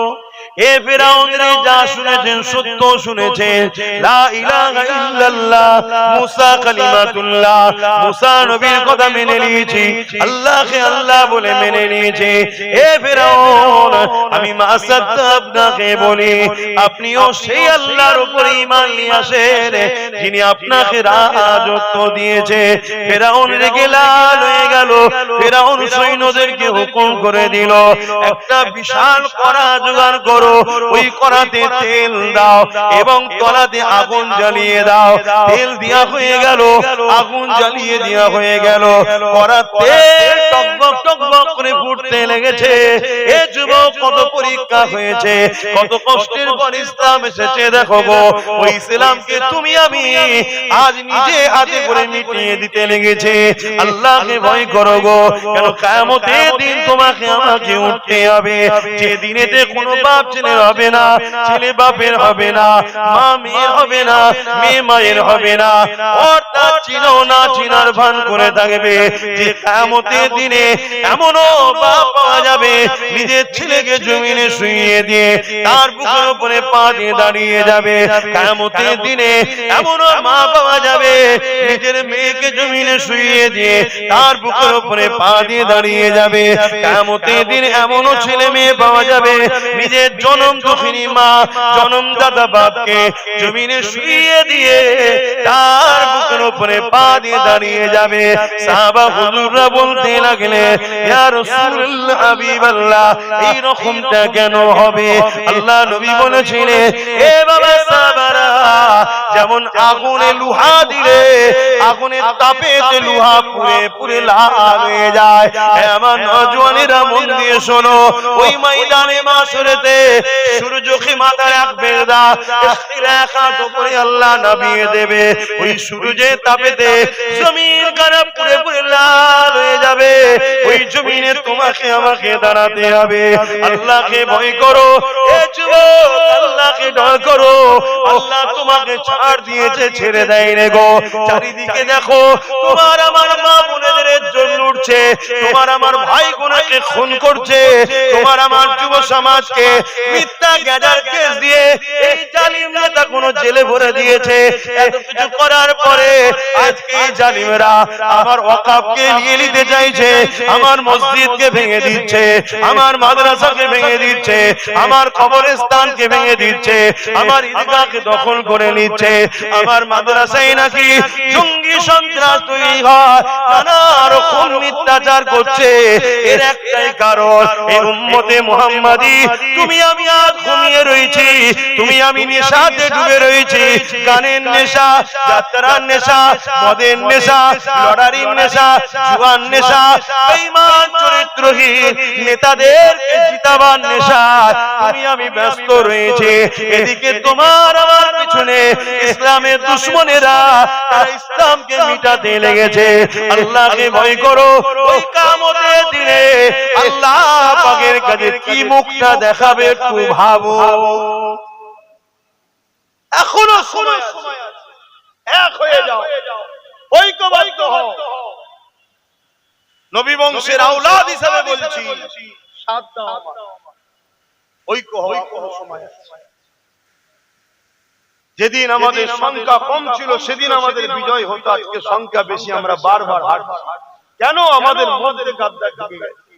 এ ফিরাউন রে, যা শুনেছেন সত্য শুনেছেন, লা ইলাহা ইল্লাল্লাহ, মুসা কালিমাতুল্লাহ, মুসা নবীর কথা মেনে নিয়েছি, আল্লাহকে আল্লাহ বলে মেনে নিয়েছে। এ ফিরাউন, আমি মা সাত্তা আপনাকে বলি, আপনিও সেই আল্লাহর উপর ঈমান নিয়ে আসেন যিনি আপনাকে রাজত্ব দিয়েছে। ফিরাউন রেগে লাল হয়ে গেল। ফিরাউন সৈন্যদেরকে হুকুম করে দিল, একটা বিশাল কড়া জোগাড় করো, ওই কড়াতে তেল দাও এবং তলাতে আগুন জ্বালিয়ে দাও। তেল দেয়া হয়ে গেল, আগুন জ্বালিয়ে দেয়া হয়ে গেল, কড়াতে টকবক টকবক করে ফুটতে লেগেছে। এ যুবক, কত পরীক্ষা হয়েছে, কত কষ্টের পর ইসলাম এসেছে। দেখো গো, ওই ইসলামকে তুমি আমি আজ নিজে হাতে করে মিটিয়ে দিতে লেগেছে। আল্লাহকে ভয় করো গো, কেন কিয়ামতের দিন তোমাকে আমাকে উঠতে হবে, যে দিনেতে কোনো বাপ ছেলের হবে না, ছেলে বাপের হবে না, মা মেয়ের হবে না, মেয়ে মায়ের হবে না, অর্থাৎ চিনো না চিনার ভান করে থাকবে। যে কিয়ামতের দিনে এমনও বাপ পাওয়া যাবে, নিজের ছেলেকে জমিনে শুইয়ে দিয়ে তার বুকের উপরে পা দিয়ে দাঁড়িয়ে যাবে। কিয়ামতের দিনে এমনও মা পাওয়া যাবে, নিজের মেয়েকে জমিনে শুইয়ে দিয়ে তার বুকের উপরে পা দিয়ে দাঁড়িয়ে যাবে। কিয়ামতের দিন এমনও ছেলে মেয়ে পাওয়া যাবে, নিজের জনম দুঃখিনী মা, জনমদাতা বাপকে জমিনে শুইয়ে দিয়ে তার বুকের উপরে পা দিয়ে দাঁড়িয়ে যাবে। সাহাবা হুজুররা বলতে লাগলেন, ইয়া রাসূলুল্লাহ, হাবিবাল্লাহ, এই রকমটা কেন হবে? আল্লাহ নবী বলেছিলেন, এ বাবা সাহাবারা, যেমন আগুনে লোহা দিলে আগুনের তাপেতে লোহা পুড়ে পুড়ে লাল হয়ে যায়, আমার নওজওয়ানেরা মন দিয়ে শোনো, ওই ময়দানে মাশরেতে সূর্যকে মাথায় রাখবে না, ইখতিলাফাত করে আল্লাহ নামিয়ে দেবে। ওই সূর্যের তাপেতে জমিন খারাপ পুড়ে পুড়ে লাল হয়ে যাবে। ওই জমিনে তোমাকে আমাকে দাঁড়াতে হবে। আল্লাহকে ভয় করো এ যুবক, আল্লাহকে ডর করো। আল্লাহ তোমাকে ছাড় দিয়েছে, ছেড়ে দেয় রে গো। চারিদিকে দেখো, তোমার আমার মা বোনেদের ইজ্জত লুটছে, তোমার আমার ভাই বোনকে খুন করছে, তোমার আমার যুব সমাজকে মিথ্যা গ্যাজার কেস দিয়ে এই জালিম নেতা কোন জেলে ভরে দিয়েছে। এত কিছু করার পরে আজকে এই জালিমেরা আমার ওয়াকফকে নিয়ে নিতে চাইছে, আমার মসজিদকে ভেঙে দিচ্ছে, আমার মাদ্রাসাকে ভেঙে দিচ্ছে, আমার কবরস্থানকে ভেঙে দিচ্ছে, আমার ঈদগাহকে দখল করে নিচ্ছে। আমার মাদ্রাসায় নাকি জঙ্গি সন্ত্রাস তৈরি হয়, নানা রকম মিথ্যাচার করছে। এর একটাই কারণ, এই উম্মতে মুহাম্মাদি তুমি আমি আজ ঘুমিয়ে রয়েছি, তুমি আমি নেশাতে ডুবে রয়েছি। গানের নেশা, যাত্রার নেশা, মদের নেশা, লটারির নেশা, জুয়ার নেশা, বেঈমান চরিত্রহীন নেতাদেরকে জিতাবার নেশা তুমি আমি ব্যস্ত রয়েছে। এদিকে তোমার আমার পিছনে ইসলামের দুশমনেরা তারা ইসলামকে মিটাতে লেগেছে। আল্লাহকে ভয় করো, ওই কিয়ামতের দিনে আল্লাহ পাকের কাছে কি মুখটা দেখাবে একটু ভাবো। এখনো সময় আছে, এক হয়ে যাও, ঐক্যবদ্ধ হও। নবী বংশের আওলাদ হিসেবে বলছি, সাথ দাও আমার, ঐক্য হও, এখনো সময় আছে। যেদিন আমাদের সংখ্যা কম ছিল সেদিন আমাদের বিজয় হতো, আজকে সংখ্যা বেশি, আমরা বারবার হারছি। কেন? আমাদের মধ্যে গাদ্দার ঢুকে গেছে।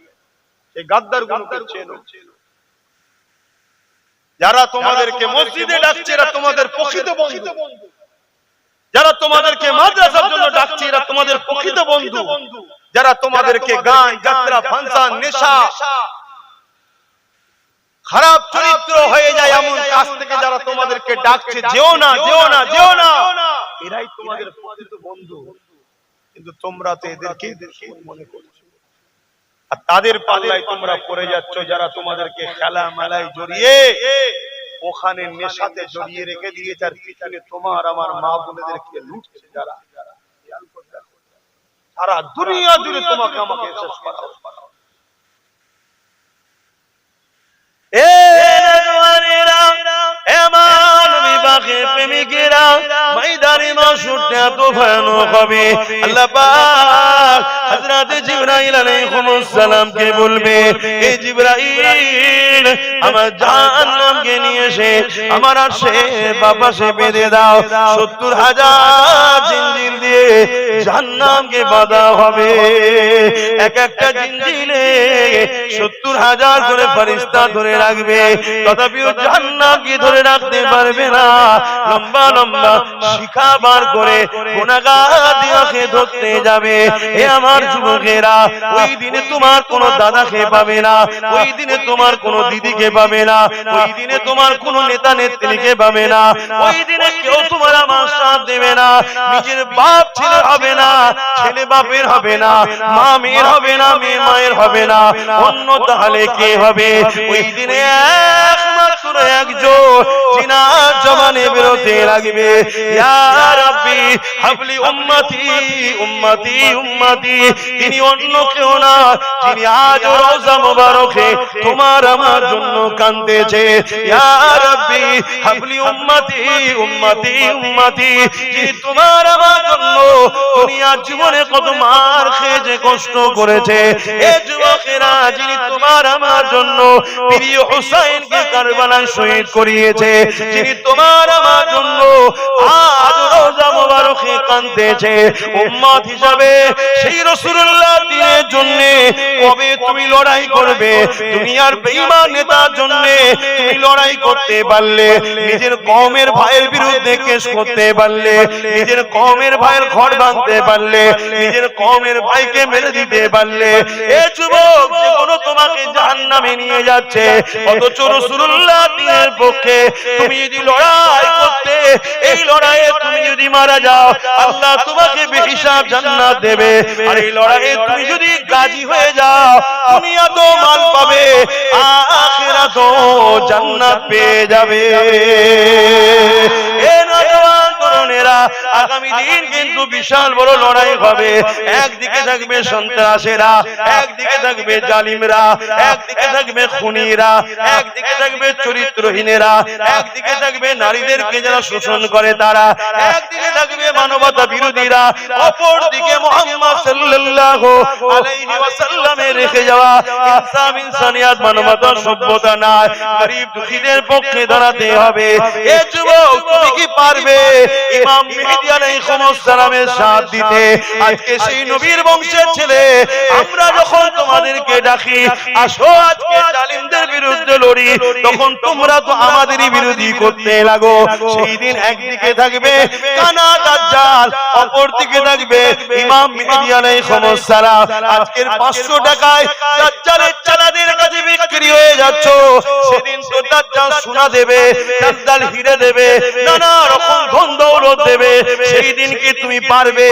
এই গাদ্দার গুলোকে চেনো। যারা তোমাদেরকে মসজিদে ডাকছে এরা তোমাদের প্রকৃত বন্ধু, যারা তোমাদেরকে মাদ্রাসার জন্য ডাকছে এরা তোমাদের প্রকৃত বন্ধু, যারা তোমাদেরকে গান, যাত্রা, ফাংশন, নেশা, খারাপ চরিত্র হয়ে যায় এমন কাজ থেকে যারা তোমাদেরকে ডাকছে, যেও না যেও না যেও না, এরাই তোমাদের প্রকৃত বন্ধু। কিন্তু তোমরা তো এদেরকেই দুশমন মনে করছো। আর তাদের পাল্লায় তোমরা পড়ে যাচ্ছ যারা তোমাদেরকে খেলা মেলায় জড়িয়ে ওখানে নেশাতে জড়িয়ে রেখে দিয়েছে, আর পিছনে তোমার আমার মা বোনেদেরকে লুটছে যারা। সারা দুনিয়া জুড়ে তোমাকে আমাকে শেষ করা হবে। ময়দানে মাশরুতে এত ভয়ানক হবে, আল্লাহ পাক হযরত জিবরাইল আলাইহিস সালামকে বলবে, এ জিবরাইল আমার জাহান্নামকে নিয়ে এসে আমার আরশে বাপাশে বেঁধে দাও। ৭০,০০০ জিঞ্জির দিয়ে জাহান্নামকে বাঁধা হবে। এক একটা জিঞ্জিরে ৭০,০০০ করে ফেরেশতা ধরে রাখবে, তথাপিও জাহান্নামকে ধরে রাখতে পারবে না। লম্বা লম্বা শিখা বার করে গুনাহগারকে ধরতে যাবে। হে আমার যুবকেরা, ওই দিনে তোমার কোনো দাদাকে পাবে না, ওই দিনে তোমার কোনো দিদিকে পাবে না, ওই দিনে তোমার কোনো নেতা নেত্রীকে পাবে না, ওই দিনে কেউ তোমার আমার সাথ দেবে না। নিজের বাপ ছেলে হবে না, ছেলে বাপের হবে না, মা মেয়ের হবে না, মেয়ে মায়ের হবে না, অন্য তাহলে কে হবে? ওই দিনে একমাত্র একজন জিনার জবানে বেরোতে লাগবে, ইয়া রাব্বি হাবলি উম্মতি উম্মতি উম্মতি। তিনি অন্য কেউ না, যিনি আজ রওজা মুবারকে তোমার আমার জন্য কাঁদতেছে, ইয়া রাব্বি হাবলি উম্মতি উম্মতি উম্মতি। যিনি তোমার আমার জন্য দুনিয়ার জীবনে কত মার খেয়েছে, কষ্ট করেছে। এ যুবকেরা, যিনি তোমার আমার জন্য প্রিয় হুসাইনকে কারবালায় শহীদ করিয়েছে, যিনি তোমার আমার জন্য আজ রওজা মুবারকে কাঁদতেছে, উম্মত হিসাবে সেই রাসূলুল্লাহ দ্বীনের জন্য কবে তুমি লড়াই করবে? দুনিয়ার বেঈমান নেতার জন্য তুমি লড়াই করতে পারলে, নিজের কওমের ভাইয়ের বিরুদ্ধে কেস করতে পারলে, নিজের কওমের ভাইয়ের ঘর ভাঙতে পারলে, নিজের কওমের ভাইকে মেরে দিতে পারলে। এ যুবক, যেগুলো তোমাকে জাহান্নামে নিয়ে যাচ্ছে, অথচ রাসূলুল্লাহ দ্বীনের পক্ষে তুমি যদি লড়াই করতে, এই লড়াইয়ে তুমি যদি মারা যাও, আল্লাহ তোমাকে বেহিসাব জান্নাত দেবে। আর এই লড়াইয়ে তুমি যদি গাজী হয়ে যাও, দুনিয়া তো মাল পাবে, আখিরাতও জান্নাত পেয়ে যাবে। এ নওজওয়ান তরুণেরা, আগামী দিন কিন্তু বিশাল বড় লড়াই হবে। একদিকে থাকবে সন্ত্রাসীরা, একদিকে থাকবে জালিমরা, একদিকে থাকবে খুনিরা, একদিকে থাকবে চরিত্রহীনেরা, একদিকে থাকবে নারীদেরকে যারা শোষণ করে তারা, একদিকে থাকবে মানবতা বিরোধীরা, অপর দিকে মুহাম্মদ সাল্লাল্লাহু আলাইহি ওয়াসাল্লামে রেখে যাওয়া ইনসাফ ইনসানিয়াত মানবতা সভ্যতা নয়, গরীব দুঃখীদের পক্ষে দাঁড়াতে হবে। এ যুবক, তুমি কি পারবে ইমাম মেহেদী আলাইহিস সালামের সাথ দিতে? আজকে সেই নবীর বংশের ছেলে আমরা যখন তোমাদেরকে ডাকি, আসো আজকে জালিমদের বিরুদ্ধে লড়ি, তখন তোমরা তো আমাদেরই বিরোধী করতে লাগো। সেই দিন একদিকে থাকবে কানা দাজ্জাল, অপর দিকে থাকবে ইমাম মেহেদী আলাইহিস সালাম। আজকের 500 টাকায় দাজ্জালের চালাদের কাছে বিক্রি হয়ে যাচ্ছ, সেদিন তো দাজ্জাল সোনা দেবে, দাজ্জাল হিরে দেবে, নানা রকম ধন দৌলত দেবে। সেই দিন কি তুমি পারবে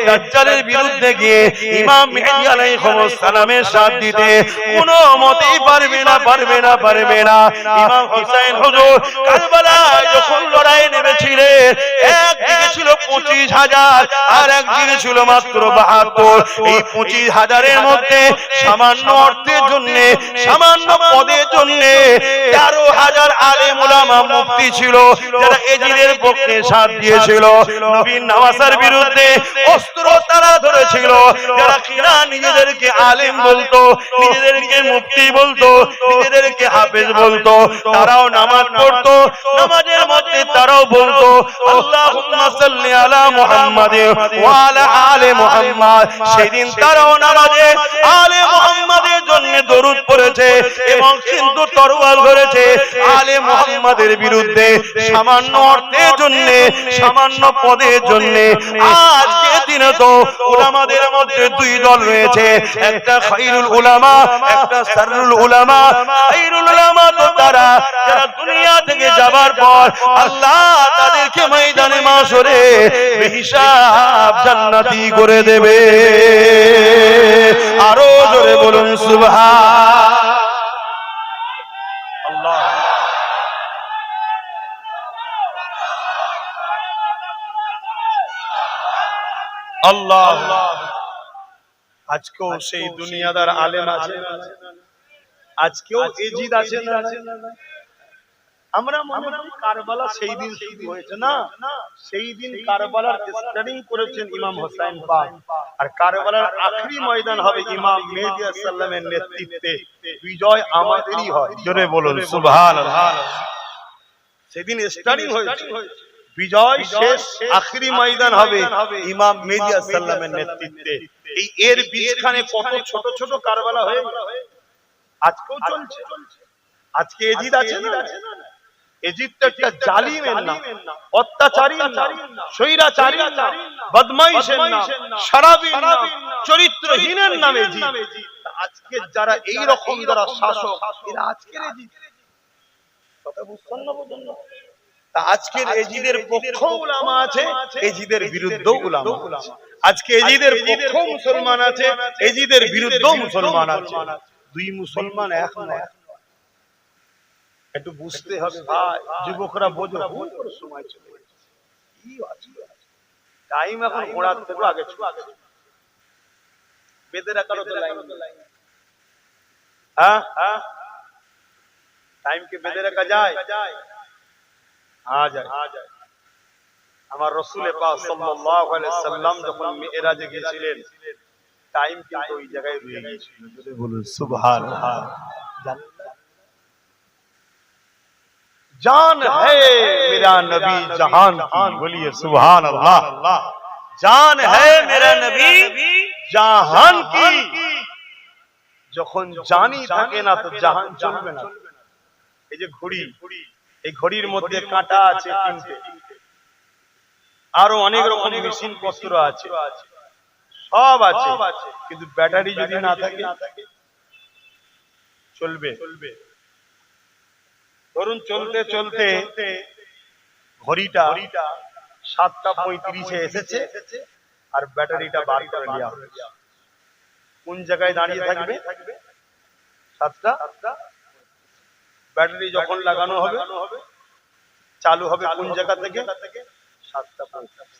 দাজ্জালের বিরুদ্ধে গিয়ে ইমাম মেহেদী আলাইহিস সালামের সাথ দিতে? কোনো মতেই পারবে না, পারবে না, পারবে না। ইমাম হুসাইন হুজুর কারবালায় যখন লড়াই নেমেছিলেন, একদিকে ছিল 25,000 আর একদিকে ছিল মাত্র 72। এই 25,000-এর মধ্যে সামান্য অর্থের জন্য, সামান্য পদের জন্য 13,000 আলেম উলামা মুফতি ছিল, যারা এজিদের পক্ষে সাথ দিয়েছিল। নবীর নওয়াসার বিরুদ্ধে অস্ত্র তারা ধরেছিল, যারা কিনা নিজেদেরকে আলেম বলতো, নিজেদেরকে মুফতি বলতো, নিজেদেরকে হাফেজ বলতো, তারাও নামাজ পড়তো, নামাজের মধ্যে তারাও বলতো আল্লাহুম্মা সাল্লি আলা মুহাম্মাদ ওয়া আলা আলি মুহাম্মাদ। সেদিন তারাও নামাজে আলে মুহাম্মাদের জন্য দরুদ পড়েছে এবং কিন্তু তরোয়াল ধরেছে আলে মুহাম্মাদের বিরুদ্ধে, সামান্য অর্থের জন্য, সামান্য পদের জন্য। আজকে দিনে তো উলামাদের মধ্যে দুই দল রয়েছে, একটা খায়রুল উলামা, একটা শাররুল উলামা। খায়রুল উলামা তো তারা যারা দুনিয়া থেকে যাবার পর আল্লাহ তাদেরকে ময়দানে মাশরে বেহিসাব জান্নাতি করে দেবে। আরো জোরে বলুন সুবহান আল্লাহ। আল্লাহ আজকেও সেই দুনিয়াদার আলেম আছে, আজকেও এজিদ আছে না? আমরা মনে করি কারবালা সেই দিন শুরু হয়েছে, না, সেই দিন কারবালার স্টার্টিং করেছেন ইমাম হোসেন পাক, আর কারবালার আখেরি ময়দান হবে ইমাম মেহেদী আলাইহিস সালামের নেতৃত্বে। বিজয় আমাদেরই হয়, জোরে বলুন সুবহানাল্লাহ। সেদিন স্টার্টিং হয়েছে, বিজয় শেষ, আখেরি ময়দান হবে ইমাম মেহেদী আলাইহিস সালামের নেতৃত্বে। এই এর বীজখানে কত ছোট ছোট কারবালা হয়ে আজকেও চলছে। আজকে এজিদ আছে না? এজিদ তো একটা জালিমের নাম, অত্যাচারীর নাম, স্বৈরাচারীর নাম, বদমাইশের নাম, শরাবীর নাম, চরিত্রহীনের নাম এজিদ। আজকে যারা এই রকম যারা শাসক, এরা আজকের এজিদ। কথা বুঝছেন না? তা আজকের এজিদের পক্ষ উলামা আছে, এজিদের বিরুদ্ধেও উলামা আছে। আজকে এজিদের পক্ষ মুসলমান আছে, এজিদের বিরুদ্ধেও মুসলমান আছে। দুই মুসলমান এক নয়, একটু বুঝতে হবে ভাই। যুবকরা বোঝো, সময় চলে গেছে, টাইম এখন ঘোড়ার থেকে আগে ছুটে। বেঁধে রাখার তো লাইন, হ্যাঁ, টাইমকে বেঁধে রাখা যায়? হ্যাঁ যায়। আমার রাসূল পাক সাল্লাল্লাহু আলাইহি সাল্লাম যখন মিরাজে গিয়েছিলেন, টাইম কিন্তু ওই জায়গায় রয়ে গিয়েছিল। যদি বলুন সুবহানাল্লাহ। जान है मेरा नबी जहान की, बोलिए सुभान अल्लाह। जान है मेरा नबी জাহান কি। যখন জানি থাকে না তো জাহান চলবে না। এই যে ঘড়ি, এই ঘড়ির মধ্যে কাঁটা আছে তিনটে, আরো অনেক রকম মেশিন পত্র আছে, সব আছে, কিন্তু ব্যাটারি যদি না থাকে চলবে? ধরুন চলতে চলতে ঘড়িটা 7:35 এসেছে আর ব্যাটারিটা বার করে নেওয়া হয়েছে, কোন জায়গায় দাঁড়িয়ে থাকবে? 7টা। ব্যাটারি যখন লাগানো হবে চালু হবে কোন জায়গা থেকে? 7:35।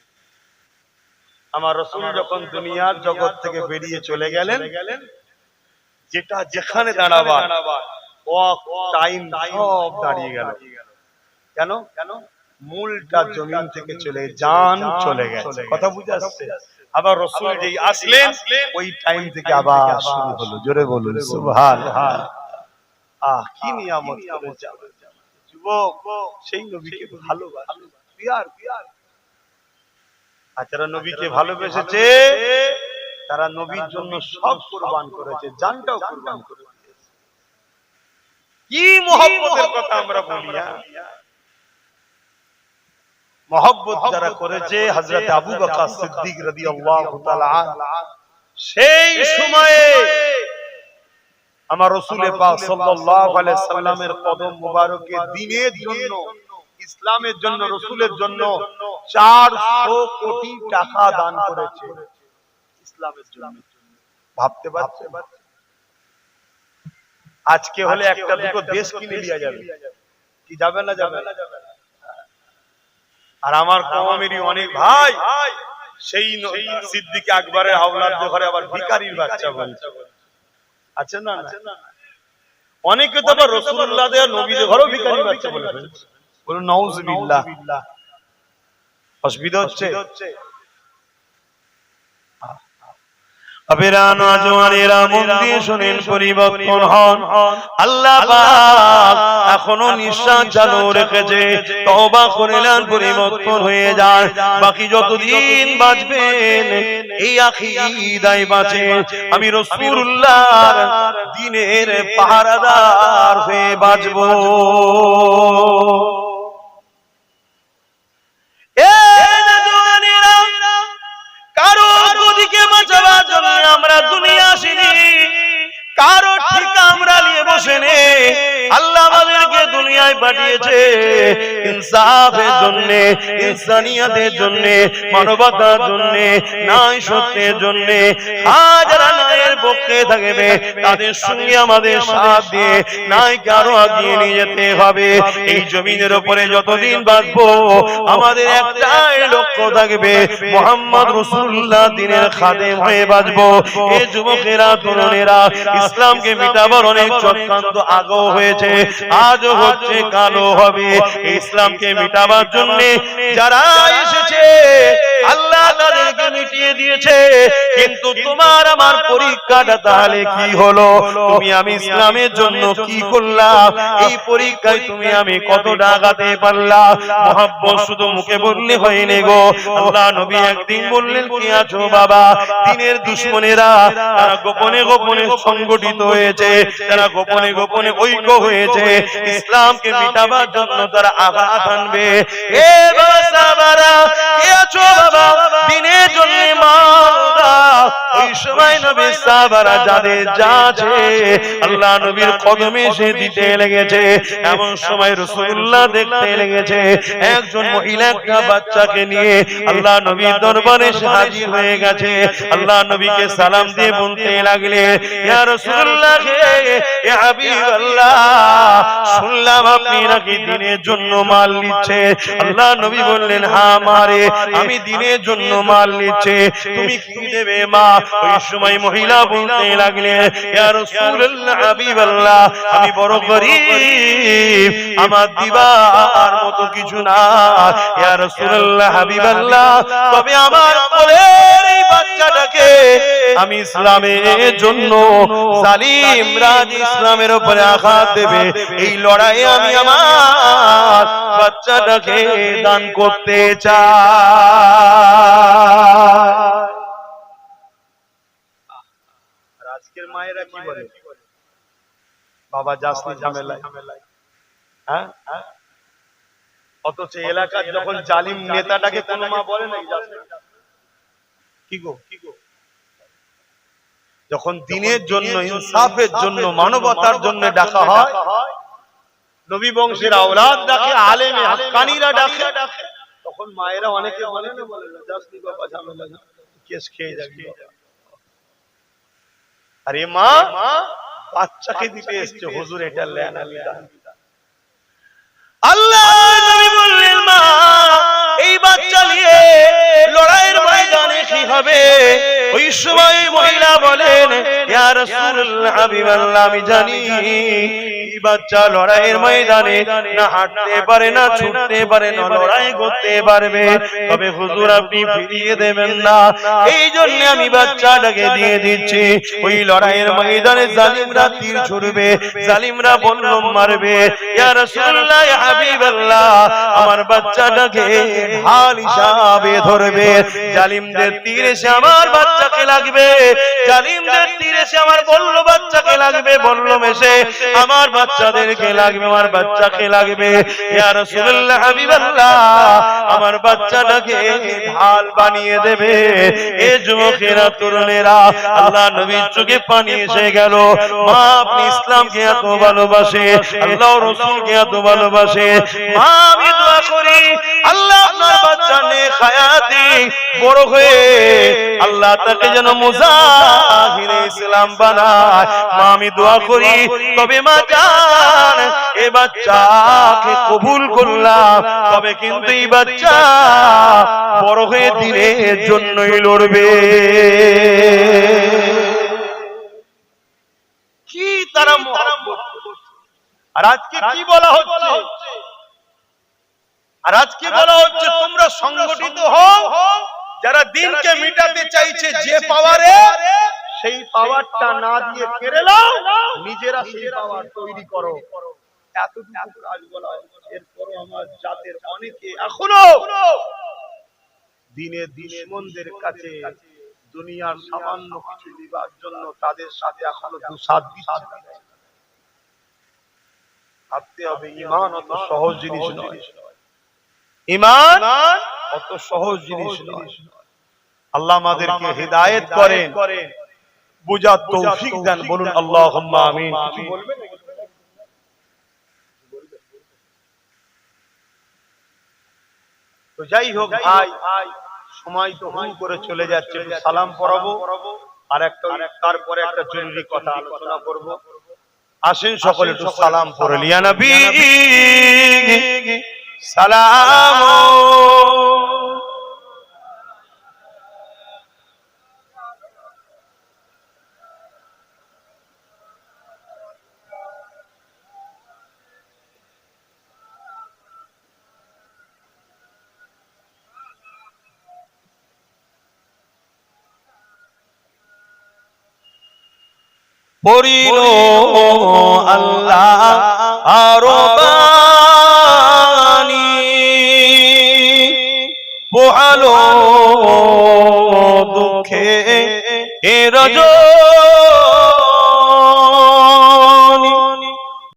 আমার রাসূল যখন দুনিয়ার জগৎ থেকে বেরিয়ে চলে গেলেন, যেটা যেখানে দাঁড়াবার টাইম সব দাঁড়িয়ে গেল। কেন? মূলটা জমিন থেকে জান চলে গেছে। কথা বুঝে আসছে? আবার রাসূল যেই আসলেন ওই টাইম থেকে আবার শুরু হলো। জোরে বলুন সুবহানাল্লাহ। কি নিয়ামত করেছে যুবক, সেই নবীকে ভালোবাসে, পিয়ার। আর যারা নবীকে ভালোবেসেছে তারা নবীর জন্য সব কুরবান করেছে, জানটাও কুরবান করে দিয়েছে। কি মহব্বতের কথা আমরা বলি! মহব্বত যারা করেছে হযরত আবু বকর সিদ্দিক রাদিয়াল্লাহু তাআলা সেই সময়ে আমার রাসূল পাক সাল্লাল্লাহু আলাইহি সাল্লামের কদম মোবারকে দ্বীনের জন্য, ইসলামের জন্য, রাসূলের জন্য 400 কোটি টাকা দান করেছে ইসলামের জন্য। ভাবতে পারছেন? আজকে হলে একটা দুটো দেশ কিনে লিয়া যাবে, কি যাবে না? যাবে। আর আমার কওমেরই অনেক ভাই সেই সিদ্দিক আকবরের আওলাদ ঘরে আবার ভিখারির বাচ্চা বলছে, আছে না? অনেকে তো আবার রাসূলুল্লাহ দেয়া নবীদের ঘরেও ভিখারির বাচ্চা বলে ফেলছে। বলুন নাউযুবিল্লাহ। অসুবিধা হচ্ছে? আবেরানো জওয়ানেরা মন দিয়ে শুনেন, পরিবর্তন হন। আল্লাহ পাক এখনো নিঃশ্বাস চালু রেখেছে, তওবা করে নেন, পরিবর্তন হয়ে যায়। বাকি যতদিন বাঁচবেন এই আকীদায় বাঁচেন, আমি রাসূলুল্লাহর দ্বীনের পাহারাদার হয়ে বাঁচবো। কারো গদিকে বাঁচাবার জন্য আমরা দুনিয়া আসিনি, কারো ঠিকা আমরা নিয়ে বসে নেই। আল্লাহ আমাদেরকে দুনিয়ায় পাঠিয়েছে ইনসাফের জন্য, ইনসানিয়াতের জন্য, মানবতার জন্য, ন্যায় সত্যের জন্য। হাজার ন্যায়ের পক্ষে থাকবে তাদের সঙ্গে আমাদের সাথ দিয়ে নাইকে আরো এগিয়ে নিয়ে যেতে হবে। এই জমিনের উপরে যতদিন বাঁচবো আমাদের একটাই লক্ষ্য থাকবে, মুহাম্মদ রাসূলুল্লাহ দিনের খাদেম হয়ে বাঁচবো। এই যুবকেরা তরুণেরা ইসলামকে মিটাবার অনেক চক্রান্ত আগেও হয়েছে, আজও হচ্ছে, কালও হবে। ইসলামকে মিটাবার জন্য যারা এসেছে আল্লাহ তাদেরকে মিটিয়ে দিয়েছে, কিন্তু তোমার আমার পরীক্ষাটা তাহলে কি হলো? তুমি আমি ইসলামের জন্য কি করলাম? এই পরীক্ষায় তুমি আমি কতটা আগাতে পারলাম? মুহাব্বত শুধু মুখে বললে হয়নি গো। আল্লাহ নবী একদিন বললেন, কি আছো বাবা? দিনের দুশমনেরা তারা গোপনে গোপনে সংগঠিত হয়েছে, তারা গোপনে গোপনে ঐক্য হয়েছে, ইসলামকে মিটাবার জন্য তারা আঘাত আনবে। এ বাবা সাহাবারা, কি আছো বাবা? দিনের জন্য মাল দাও। ওই সময় নবী সাহাবারা যাদের যা আছে আল্লাহ নবীর কদমে এসে দিতে লেগেছে। এমন সময় রাসূলুল্লাহ দেখতে লেগেছে একজন মহিলা একটা বাচ্চাকে নিয়ে আল্লাহ নবীর দরবারে হাজির হয়ে গেছে। আল্লাহ নবীকে সালাম দিয়ে বলতে লাগলে, ইয়া রাসূলুল্লাহ, ইয়া হাবিবাল্লাহ, শুনলাম আপনি নাকি দিনের জন্য মাল নিচ্ছে। আল্লাহ নবী বললেন, হ্যাঁ মারে, আমি দিনের জন্য মাল নিচ্ছে, তুমি কি দেবে মা? ওই সময় মহিলা বলতে লাগলে, ইয়া রাসূলুল্লাহ, হাবিবাল্লাহ, আমি বড় গরীব, আমার দিবার মতো কিছু না। ইয়া রাসূলুল্লাহ, হাবিবাল্লাহ, তবে আমার কোলের এই বাচ্চাটাকে আমি ইসলামের জন্য, জালিমরা ইসলামের উপরে আঘাত দেবে, এই লড়াইয়ে আমি আমার বাচ্চাটাকে দান করতে চাই। আজকের মায়েরা কি বলে, বাবা যাস না ঝামেলায়, হ্যাঁ? অথচ এলাকার যখন জালিম নেতাটাকে কোনো মা বলে নাকি যাস না? কি গো, যখন দিনের জন্য, ইনসাফের জন্য, মানবতার জন্য ডাকা হয়, নবী বংশের আওলাদ ডাকে, আলেমে হাক্কানীরা ডাকে, তখন মায়েরা অনেকে বলে না, বলে না, যাস না বাবা ঝামেলা, কেস খেয়ে যাবি। আরে মা বাচ্চাকে দিতে এসছে, হুজুর এটা লেন, আল্লাহ নবী বললেন, মা এই বাচ্চা নিয়ে লড়াইয়ের ময়দানে কি হবে? ওই সময় মহিলা বলেন, ইয়া রাসূলুল্লাহ, হাবিবাল্লাহ, আমি জানি এই বাচ্চা লড়াইয়ের ময়দানে না হাঁটতে পারে, না ছুটতে পারে, না লড়াই করতে পারবে, তবে হুজুর আপনি ফিরিয়ে দেবেন না, এই জন্য আমি বাচ্চাটাকে দিয়ে দিচ্ছি। ওই লড়াইয়ের ময়দানে জালিমরা তীর ছুড়বে, জালিমরা বল্লম মারবে, ইয়া রাসূলুল্লাহ, ইয়া হাবিবাল্লাহ, আমার বাচ্চাটাকে ঢাল হিসাবে ধরবে, জালিমদের তীর এসে আমার বাচ্চাকে লাগবে, জালিমদের তীর এসে আমার বল্ল বাচ্চাকে লাগবে, বল্লম এসে আমার বাচ্চাদেরকে লাগবে, আমার বাচ্চাকে লাগবে। ইয়া রাসূলুল্লাহ, হাবিবাল্লাহ, আমার বাচ্চাটাকে ঢাল বানিয়ে দেবে। এ যুবকেরা, তরুণেরা, আল্লাহ নবীর চোখে পানি এসে গেল। মা আপনি ইসলামকে এত ভালোবাসে, আল্লাহ রাসূলকে এত ভালোবাসে, মা আমি দোয়া করি আল্লাহ আপনার বাচ্চা নেক হায়াতি বড় হয়ে আল্লাহ তাকে যেন মুজাহিরে ইসলাম বানায়। মা আমি দোয়া করি, তবে মা জান এ বাচ্চাকে কবুল করলাম, তবে কিন্তু এই বাচ্চা বড় হয়ে দিনের জন্যই লড়বে। কি তারা মুহাব্বত। আর আজকে কি বলা হচ্ছে? আর আজকে বলা হচ্ছে তোমরা সংগঠিত হও, যারা দিনকে মিটাতে চাইছে যে পাওয়ারে, সেই পাওয়ারটা না দিয়ে কেড়ে নাও, নিজেরা সেই পাওয়ার তৈরি করো। এতটুকু কাজ বলা হচ্ছে। এরপরও আমার জাতের অনেকে এখনো দিনের দুশমনদের কাছে দুনিয়ার সামান্য কিছু দিবার জন্য তাদের সাথে এখনো দুসাদ দিচ্ছে। ভাবতে হবে, ঈমান অত সহজ জিনিস নয়, ঈমান অত সহজ জিনিস নয়। আল্লাহ আমাদেরকে হিদায়াত করেন, বুঝার তৌফিক দেন, বলুন আল্লাহুম্মা আমিন। তো যাই হোক ভাই, সময় তো হুম করে চলে যাচ্ছে, সালাম পড়াবো, আর একটা তারপরে একটা জরুরি কথা আলোচনা করব। আসেন সকলে একটু সালাম পড়ে লিয়া নবী সালাম। পরিল আল্লাহ আরো বাণী পোহালো দুঃখে এ রজনী